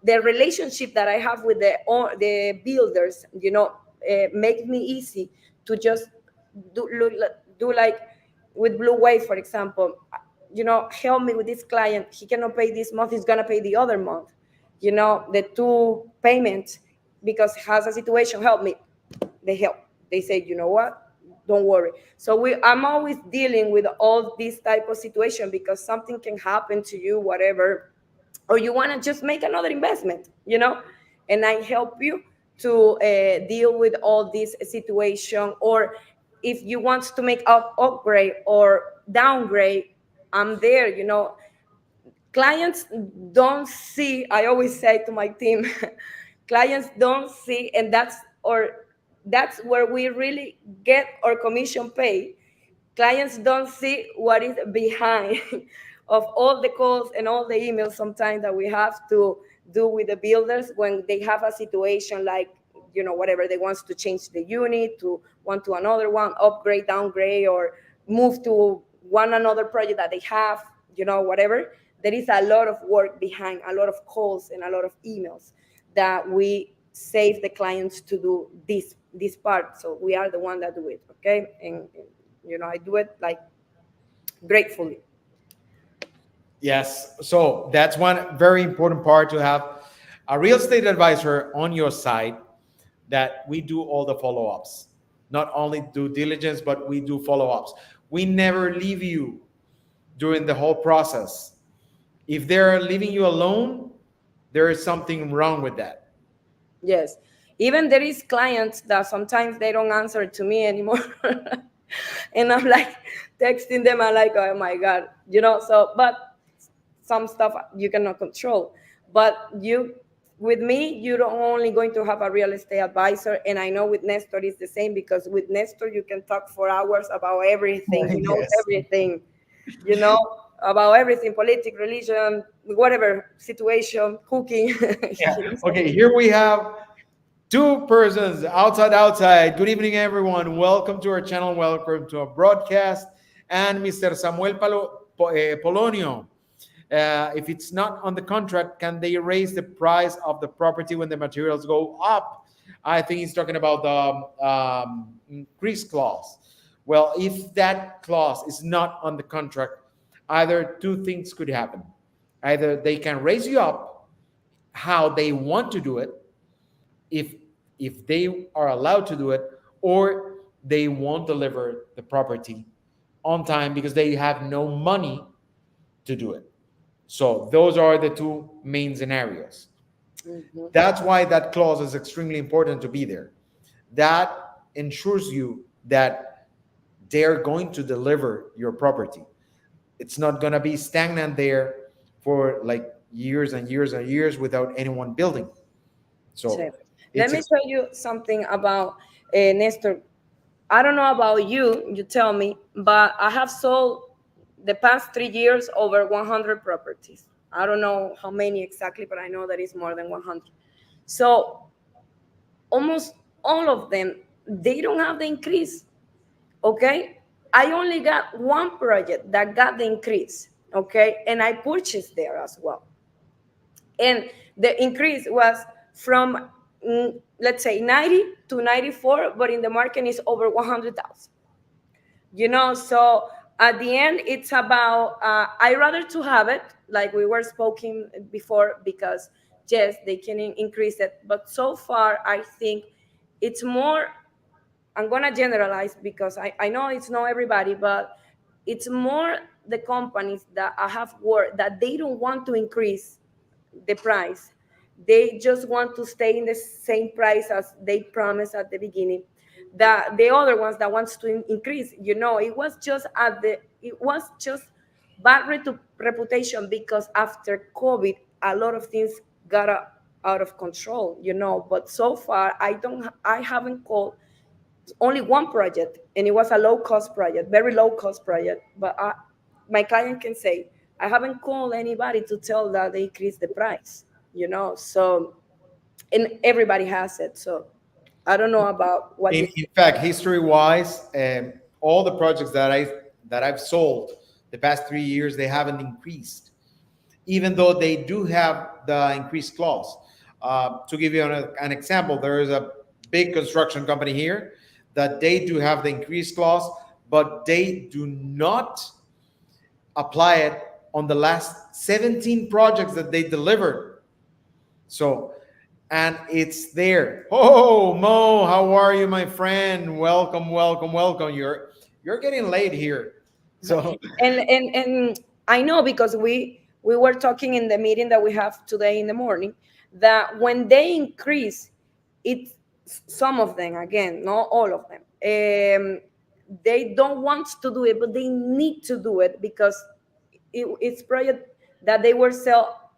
the relationship that I have with the builders, make me easy to just do like with Blue Wave, for example. Help me with this client. He cannot pay this month. He's gonna pay the other month. The two payments, because has a situation. Help me. They help. They say, you know what? Don't worry. So I'm always dealing with all this type of situation, because something can happen to you, whatever, or you want to just make another investment, and I help you to deal with all this situation. Or if you want to make upgrade or downgrade, I'm there. Clients don't see. I always say to my team, clients don't see, and that's where we really get our commission pay. Clients don't see what is behind of all the calls and all the emails sometimes that we have to do with the builders when they have a situation like, whatever, they want to change the unit to one to another one, upgrade, downgrade, or move to one another project that they have, whatever. There is a lot of work behind, a lot of calls and a lot of emails that we save the clients to do this part. So we are the one that do it, okay? And I do it like gratefully. Yes. So that's one very important part, to have a real estate advisor on your side, that we do all the follow ups. Not only due diligence, but we do follow ups. We never leave you during the whole process. If they're leaving you alone, there is something wrong with that. Yes. Even there is clients that sometimes they don't answer to me anymore. And I'm like texting them. I'm like, oh my God, so, but some stuff you cannot control. But with me, you're not only going to have a real estate advisor. And I know with Nestor it's the same, because with Nestor you can talk for hours about everything. He knows Yes. everything, you know, about everything, politics, religion, whatever situation, cooking. Yeah. He knows Okay, everything. here we have two persons outside. Good evening, everyone. Welcome to our channel. Welcome to our broadcast. And Mr. Samuel Polonio. If it's not on the contract, can they raise the price of the property when the materials go up? I think he's talking about the increase clause. Well, if that clause is not on the contract, either two things could happen. Either they can raise you up how they want to do it, if they are allowed to do it, or they won't deliver the property on time because they have no money to do it. So those are the two main scenarios. Mhm. That's why that clause is extremely important to be there. That ensures you that they're going to deliver your property. It's not going to be stagnant there for like years and years and years without anyone building. So, So let it's me tell you something about Nestor. I don't know about you, you tell me, but I have sold the past 3 years over 100 properties. I don't know how many exactly, but I know that it's more than 100. So almost all of them, they don't have the increase. Okay. I only got one project that got the increase. Okay. And I purchased there as well. And the increase was from, let's say, 90 to 94, but in the market is over 100,000. So at the end it's about, I rather to have it like we were speaking before, because yes, they can increase it, but so far I think it's more, I'm gonna generalize because I know it's not everybody, but it's more the companies that I have worked that they don't want to increase the price. They just want to stay in the same price as they promised at the beginning. The other ones that wants to increase, it was just bad reputation, because after COVID, a lot of things got out of control. But so far, I haven't called only one project, and it was a low cost project, very low cost project. But my client can say, I haven't called anybody to tell that they increase the price. So, and everybody has it. So I don't know about what you in fact, history-wise, all the projects that I've sold the past 3 years, they haven't increased, even though they do have the increased clause. To give you an example, there is a big construction company here that they do have the increased clause, but they do not apply it on the last 17 projects that they delivered. So, and it's there. Oh, Mo, how are you, my friend? Welcome, welcome, welcome. You're getting late here. So, and I know, because we were talking in the meeting that we have today in the morning, that when they increase, it's some of them, again, not all of them, they don't want to do it, but they need to do it, because it's project that they were sell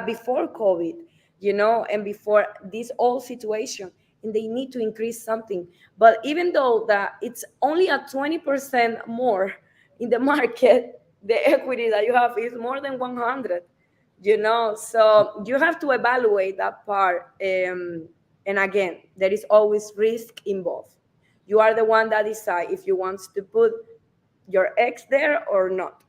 before COVID, and before this old situation, and they need to increase something. But even though that it's only a 20% more in the market, the equity that you have is more than 100. So you have to evaluate that part. And again, there is always risk involved. You are the one that decide if you want to put your ex there or not.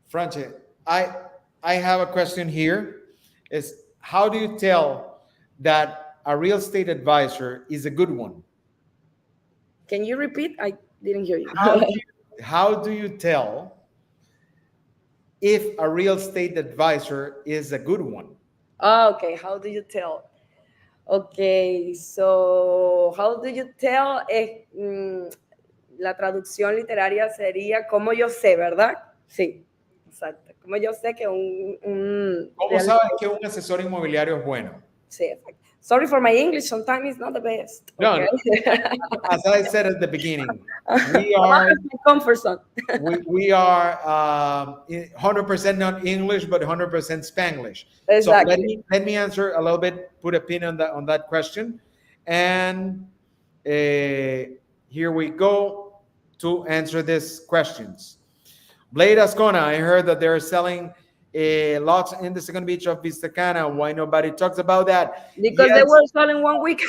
Franche, I I have a question here. Is how do you tell that a real estate advisor is a good one? Can you repeat? I didn't hear you. How do you tell if a real estate advisor is a good one? Okay, how do you tell? Okay, so how do you tell? La traducción literaria sería como yo sé, ¿verdad? Sí, exacto. Como yo sé que un ¿Cómo real sabes estate. que un asesor inmobiliario es bueno? Sí, exacto. Sorry for my English, sometimes it's not the best. No, Okay. no, as I said at the beginning, we I'm out are of my comfort zone. we are 100% not English, but 100% Spanglish. So let Exactly. me let me answer a little bit, put a pin on that question, and here we go to answer these questions. Blade Ascona, I heard that they're selling lots in the second beach of Vista Cana. Why nobody talks about that? Because they Yes, were sold in 1 week.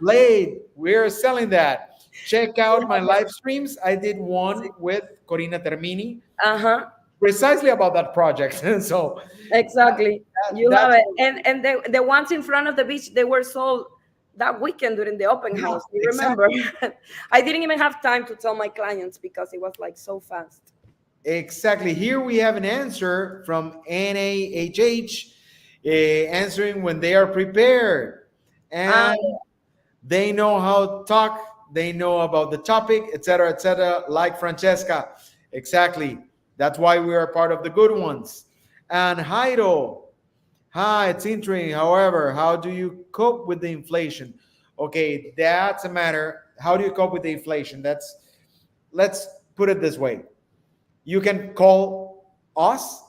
Blade, we're selling that. Check You out my have it. live streams. I did one with Corina Termini Uh-huh. precisely about that project. So Exactly. You have that's it. And the ones in front of the beach, they were sold that weekend during the open yeah, house. You remember? exactly. I didn't even have time to tell my clients because it was like so fast. Exactly. Here we have an answer from NAHH answering when they are prepared Ah, and they know how to talk, they know about the topic, etc., etc., like Francesca. Exactly. That's why we are part of the good ones. And Jairo, hi, it's interesting. However, how do you cope with the inflation? Okay, that's a matter. How do you cope with the inflation? Let's put it this way. You can call us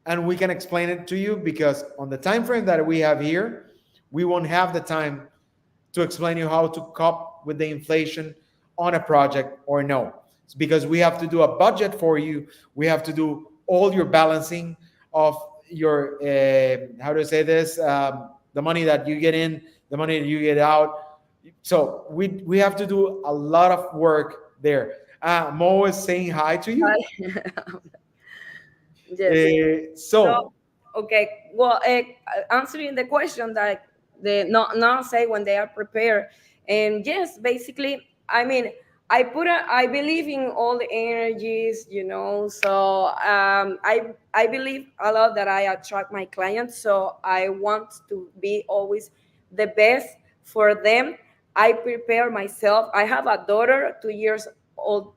and we can explain it to you, because on the time frame that we have here, we won't have the time to explain you how to cope with the inflation on a project or no. It's because we have to do a budget for you. We have to do all your balancing of your how do I say this, the money that you get in, the money that you get out. So we have to do a lot of work there. Mo is saying hi to you. Yes. So, So okay. Well, answering the question that the not say when they are prepared, and yes, basically, I mean, I believe in all the energies, So I believe a lot that I attract my clients. So I want to be always the best for them. I prepare myself. I have a daughter, 2 years old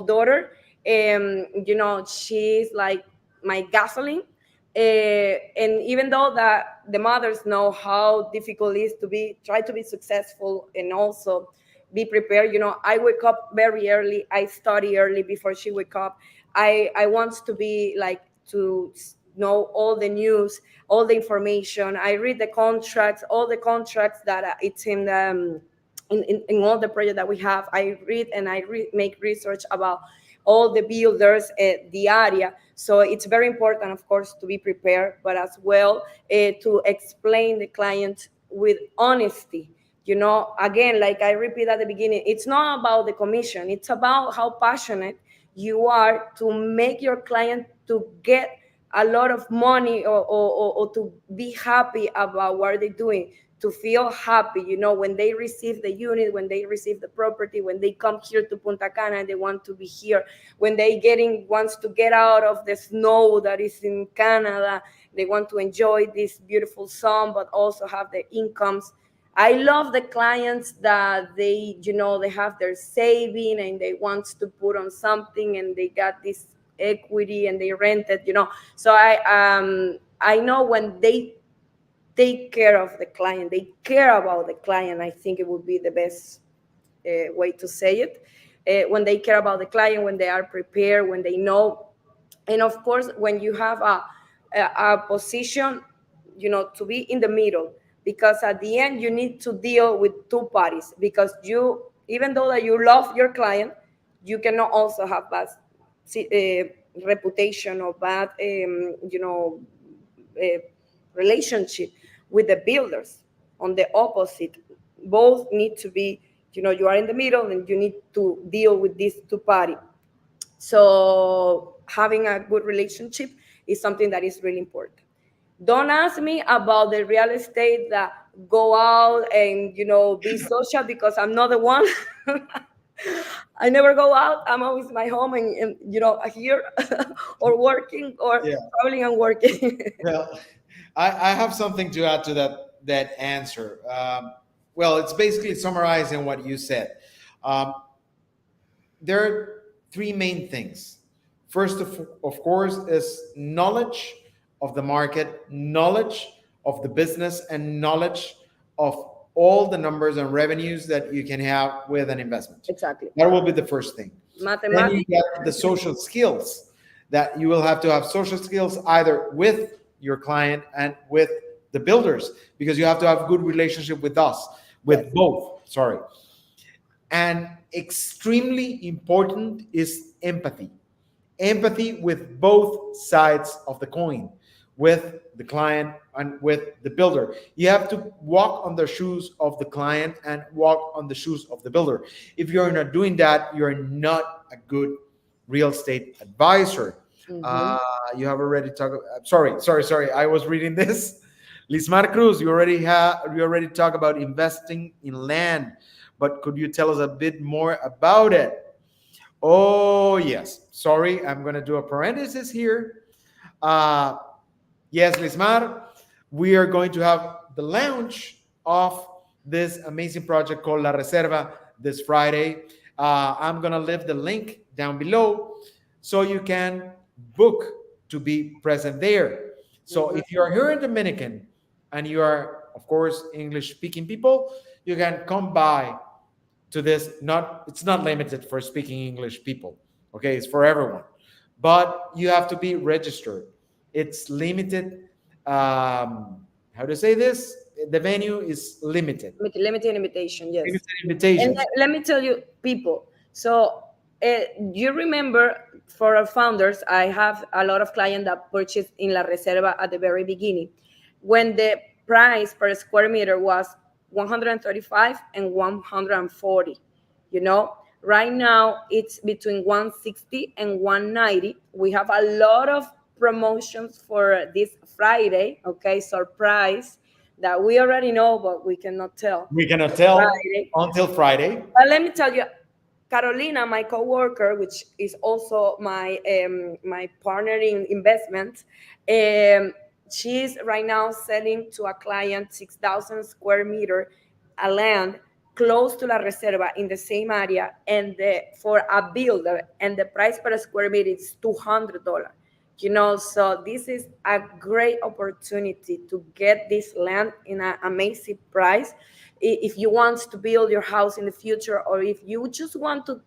daughter. She's like my gasoline. And even though that the mothers know how difficult it is to try to be successful and also be prepared, I wake up very early. I study early before she wake up. I want to be like to know all the news, all the information. I read the contracts, all the contracts that it's in the in all the projects that we have. I read and make research about all the builders, the area. So it's very important, of course, to be prepared, but as well to explain the client with honesty. Again, like I repeat at the beginning, it's not about the commission. It's about how passionate you are to make your client to get a lot of money, or to be happy about what they're doing, to feel happy, when they receive the unit, when they receive the property, when they come here to Punta Cana and they want to be here, when they wants to get out of the snow that is in Canada, they want to enjoy this beautiful sun, but also have the incomes. I love the clients that they have their saving and they want to put on something and they got this equity and they rent it. So I know when they take care of the client, they care about the client. I think it would be the best way to say it. When they care about the client, when they are prepared, when they know. And of course, when you have a position, to be in the middle, because at the end you need to deal with two parties, because even though that you love your client, you cannot also have bad reputation or bad uh, relationship with the builders. On the opposite, both need to be, you are in the middle and you need to deal with these two parties. So having a good relationship is something that is really important. Don't ask me about the real estate that go out and be social, because I'm not the one. I never go out. I'm always in my home and here or working or yeah, traveling and working. well, I have something to add to that answer. Well, it's basically summarizing what you said. Um, there are three main things. First, of course, is knowledge of the market, knowledge of the business, and knowledge of all the numbers and revenues that you can have with an investment. Exactly. That will be the first thing. Then you Mathematics. get the social skills, that you will have to have social skills either with your client and with the builders, because you have to have good relationship with us, Yes. with both. Sorry. And extremely important is empathy. Empathy with both sides of the coin, with the client and with the builder. You have to walk on the shoes of the client and walk on the shoes of the builder. If you're not doing that, you're not a good real estate advisor. Mhm. You have already talked. Sorry. I was reading this. Lismar Cruz, you already talk about investing in land, but could you tell us a bit more about it? Oh, yes. Sorry, I'm going to do a parenthesis here. Uh, yes, Lismar, we are going to have the launch of this amazing project called La Reserva this Friday. I'm going to leave the link down below so you can book to be present there. So Mhm. if you are here in Dominican and you are, of course, English speaking people, you can come by to this. Not, it's not limited for speaking English people. Okay, it's for everyone, but you have to be registered. It's limited. How to say this? The venue is limited. Limited invitation, yes. Limited And invitations. let me tell you, people. So you remember, for our founders, I have a lot of clients that purchased in La Reserva at the very beginning, when the price per square meter was 135 and 140. You know, right now it's between 160 and 190. We have a lot of promotions for this Friday. Okay, surprise that we already know, but we cannot tell. We cannot tell Friday. until Friday. But let me tell you, Carolina, my coworker, which is also my partner in investment, um, she's right now selling to a client 6,000 square meter a land close to La Reserva in the same area, and for a builder, and the price per square meter is $200. So this is a great opportunity to get this land in an amazing price. If you want to build your house in the future, or if you just want to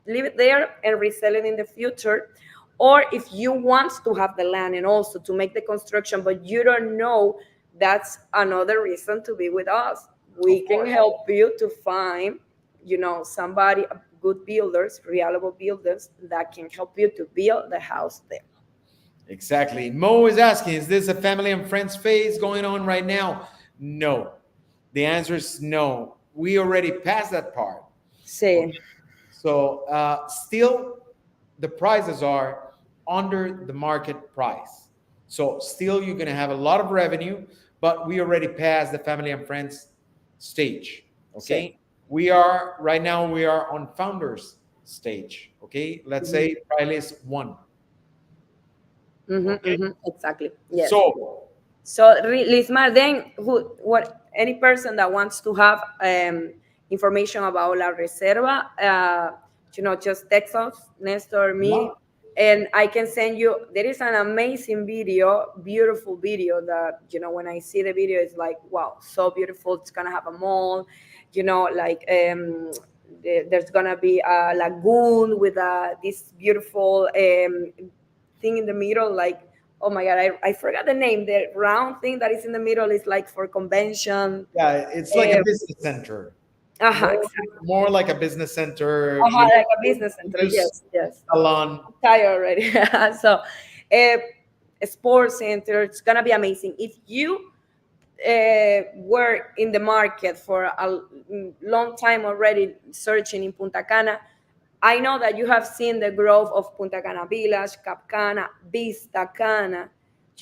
leave it there and resell it in the future, or if you want to have the land and also to make the construction but you don't know, that's another reason to be with us. Of We can course. help you to find somebody, good builders, reliable builders, that can help you to build the house there. Exactly. Mo is asking, is this a family and friends phase going on right now? No. The answer is no. We already passed that part. Sí. Okay. So still, the prices are under the market price. So still, you're going to have a lot of revenue, but we already passed the family and friends stage. Sí. Okay. We are right now, we are on founders stage. Okay. Let's Mhm. say trial is one. Mhm, Okay. mhm, exactly. Yes. So So, Lismar, then any person that wants to have information about La Reserva, just text us, Nestor, me, yeah, and I can send you. There is an amazing video, beautiful video that, when I see the video, it's like, wow, so beautiful. It's gonna have a mall, like there's gonna be a lagoon with this beautiful thing in the middle, like, oh my god, I forgot the name. The round thing that is in the middle is like for convention. yeah, it's like a Uh, business center. More, exactly. more like a business center. Like a business center. Use Yes, yes. salon. I'm tired already. So, a sports center. It's gonna be amazing. If you were in the market for a long time already, searching in Punta Cana, I know that you have seen the growth of Punta Cana Village, Cap Cana, Vista Cana.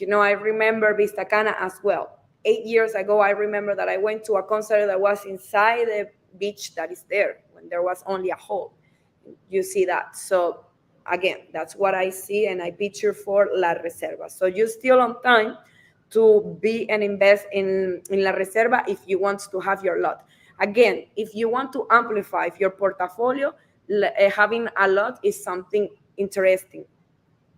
I remember Vista Cana as well. 8 years ago, I remember that I went to a concert that was inside the beach that is there, when there was only a hole. You see that. So again, that's what I see, and I picture for La Reserva. So you're still on time to be and invest in La Reserva if you want to have your lot. Again, if you want to amplify your portfolio, having a lot is something interesting.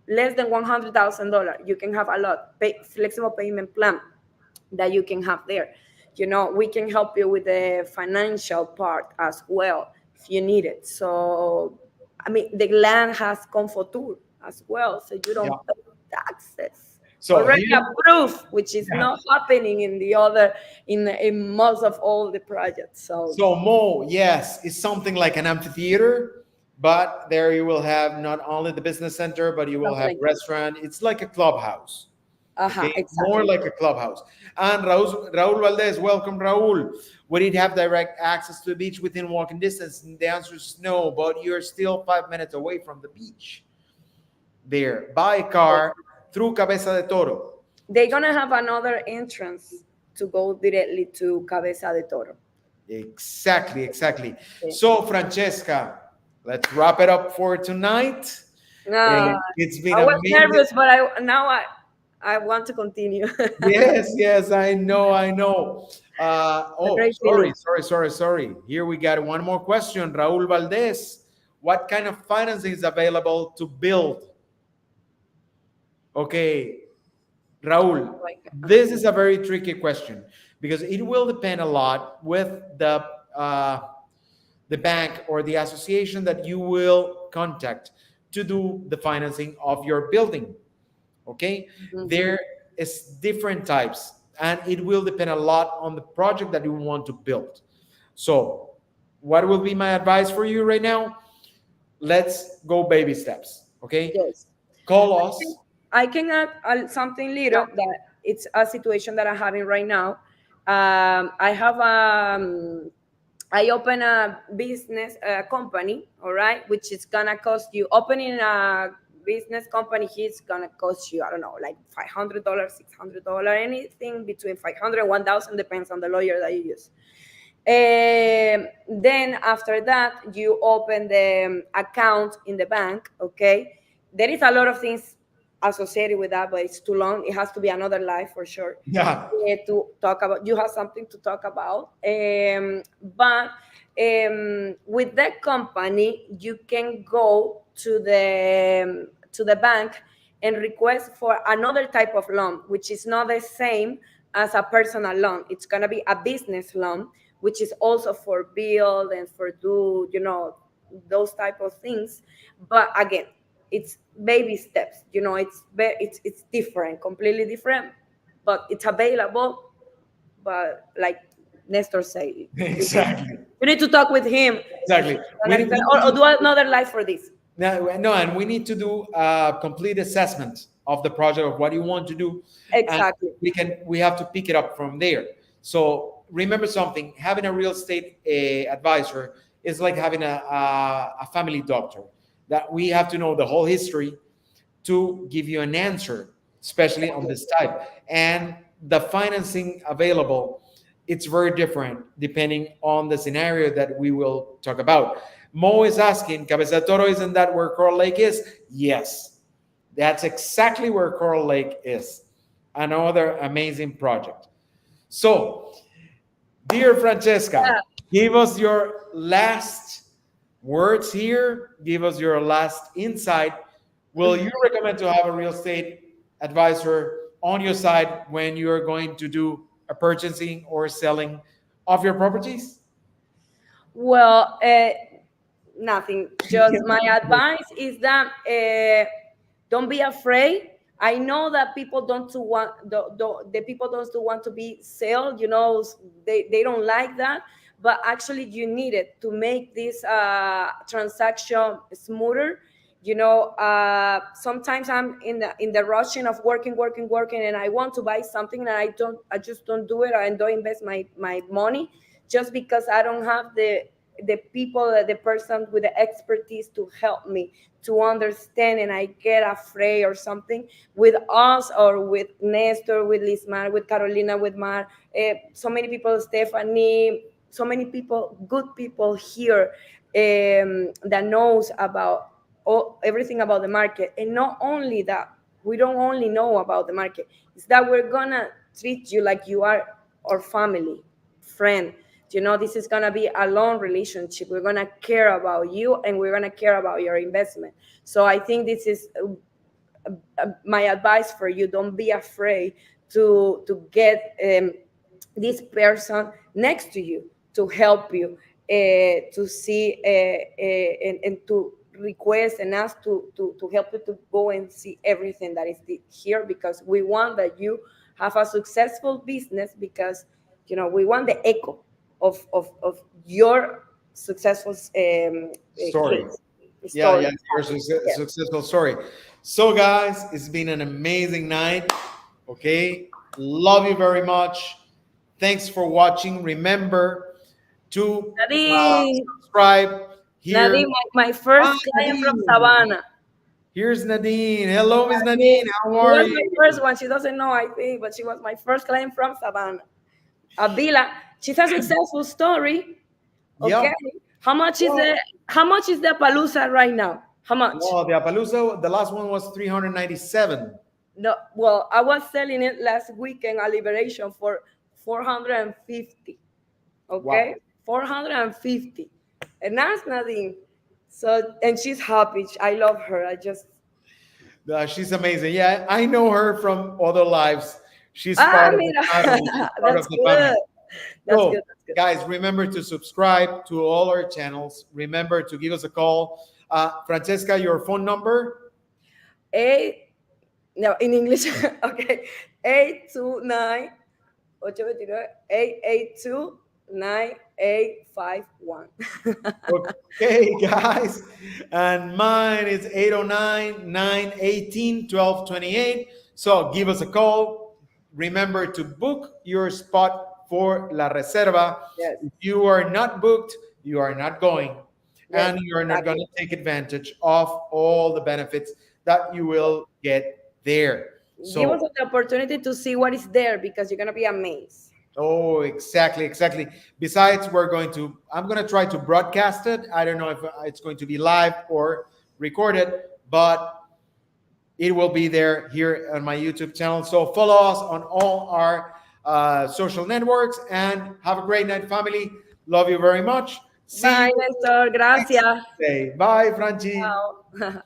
Less than $100,000, you can have a lot. Flexible payment plan that you can have there. We can help you with the financial part as well if you need it. So, I mean, the land has Confotur as well, so you don't Yeah. pay taxes. So Already here, approved, which is yeah. not happening in the other, in most of all the projects. So, So Mo, yes, it's something like an amphitheater, but there you will have not only the business center, but you will something have like that. restaurant. It's like a clubhouse. Okay, more Exactly. like a clubhouse. And Raul Valdez, welcome, Raul. Would it have direct access to the beach within walking distance? And the answer is no, but you're still 5 minutes away from the beach. There, by car through Cabeza de Toro. They're gonna have another entrance to go directly to Cabeza de Toro. Exactly, exactly. Okay. So, Francesca, let's wrap it up for tonight. No, It's been I was amazing. nervous, but I want to continue. Yes, yes, I know, I know. A Oh, great feeling. sorry. Here we got one more question. Raul Valdez, what kind of financing is available to build? Okay, Raul, Like, this is a very tricky question because it will depend a lot with uh, the bank or the association that you will contact to do the financing of your building. Okay, mhm. there is different types, and it will depend a lot on the project that you want to build. So, what will be my advice for you right now? Let's go baby steps. Okay, Yes. call us. I can add something little that it's a situation that I'm having right now. I have I open a business company, all right, which is gonna cost you opening a business company. It's gonna cost you, I don't know, like $500, $600, anything between 500 and 1,000, depends on the lawyer that you use. Then after that, you open the account in the bank. Okay, there is a lot of things associated with that, but it's too long. It has to be another life for sure. Yeah. To talk about, you have something to talk about. But with that company, you can go to the bank and request for another type of loan, which is not the same as a personal loan. It's gonna be a business loan, which is also for build and for do, those type of things. But again, it's baby steps. It's different, completely different, but it's available. But like Nestor say, Exactly. you need to talk with him. If Exactly. he's We, gonna we explain, need or to do another live for this. no, and we need to do a complete assessment of the project of what you want to do, and Exactly. we have to pick it up from there. So remember something: having a real estate advisor is like having a family doctor. That we have to know the whole history to give you an answer, especially on this type. And the financing available, it's very different depending on the scenario that we will talk about. Mo is asking, Cabeza de Toro, isn't that where Coral Lake is? Yes, that's exactly where Coral Lake is. Another amazing project. So, dear Francesca, Yeah. give us your last words here. Give us your last insight. Will you recommend to have a real estate advisor on your side when you're going to do a purchasing or selling of your properties? Well, nothing. Just my advice is that don't be afraid. I know that people don't to want the people don't to want to be sold. They don't like that. But actually, you need it to make this transaction smoother. Sometimes I'm in the rushing of working, and I want to buy something, and I just don't do it. I don't invest my money just because I don't have the people, the person with the expertise to help me to understand, and I get afraid or something. With us or with Nestor, with Lismar, with Carolina, with Mar, so many people, Stephanie, so many people, good people here, that knows about everything about the market. And not only that, we don't only know about the market, it's that we're gonna treat you like you are our family, friend. This is going to be a long relationship. We're going to care about you, and we're going to care about your investment. So I think this is my advice for you. Don't be afraid to get this person next to you to help you, to see, and to request and ask to help you to go and see everything that is here, because we want that you have a successful business, because we want the echo of your successful Story. case Yeah, story. yeah, your Yes. successful story. So, guys, it's been an amazing night. Okay, love you very much. Thanks for watching. Remember to Nadine, subscribe here. Nadine, my Ah, first client from Nadine. Savannah. Here's Nadine. Hello, Miss Nadine. Nadine. How She are was you? my first one. She doesn't know, I think, but she was my first client from Savannah. Abila, she's a successful story. Okay. Yep. How much is Well, the Palooza right now? How much? well, the Appaloosa, the last one was 397. No, well, I was selling it last weekend at Liberation for 450. Okay, Wow. 450, and that's nothing. So, and she's happy. I love her. I just She's amazing. Yeah, I know her from other lives. She's Ah, part of the mira. family. She's part of That's the family. good. That's good. So, That's good. guys, remember to subscribe to all our channels. Remember to give us a call. Francesca, your phone number? Eight, no, in English. Okay. 829 882-985-1. Okay, guys. And mine is 809-918-1228. So give us a call. Remember to book your spot for La Reserva. Yes. If you are not booked, you are not going. Yes, And you are not going exactly. to take advantage of all the benefits that you will get there. Give us So the opportunity to see what is there because you're gonna be amazed. oh, exactly, exactly. Besides, I'm going to try to broadcast it. I don't know if it's going to be live or recorded, but it will be there here on my YouTube channel. So follow us on all our social networks and have a great night, family. Love you very much. See Bye, you Nestor. next Gracias. day. Bye, Franchi. Ciao.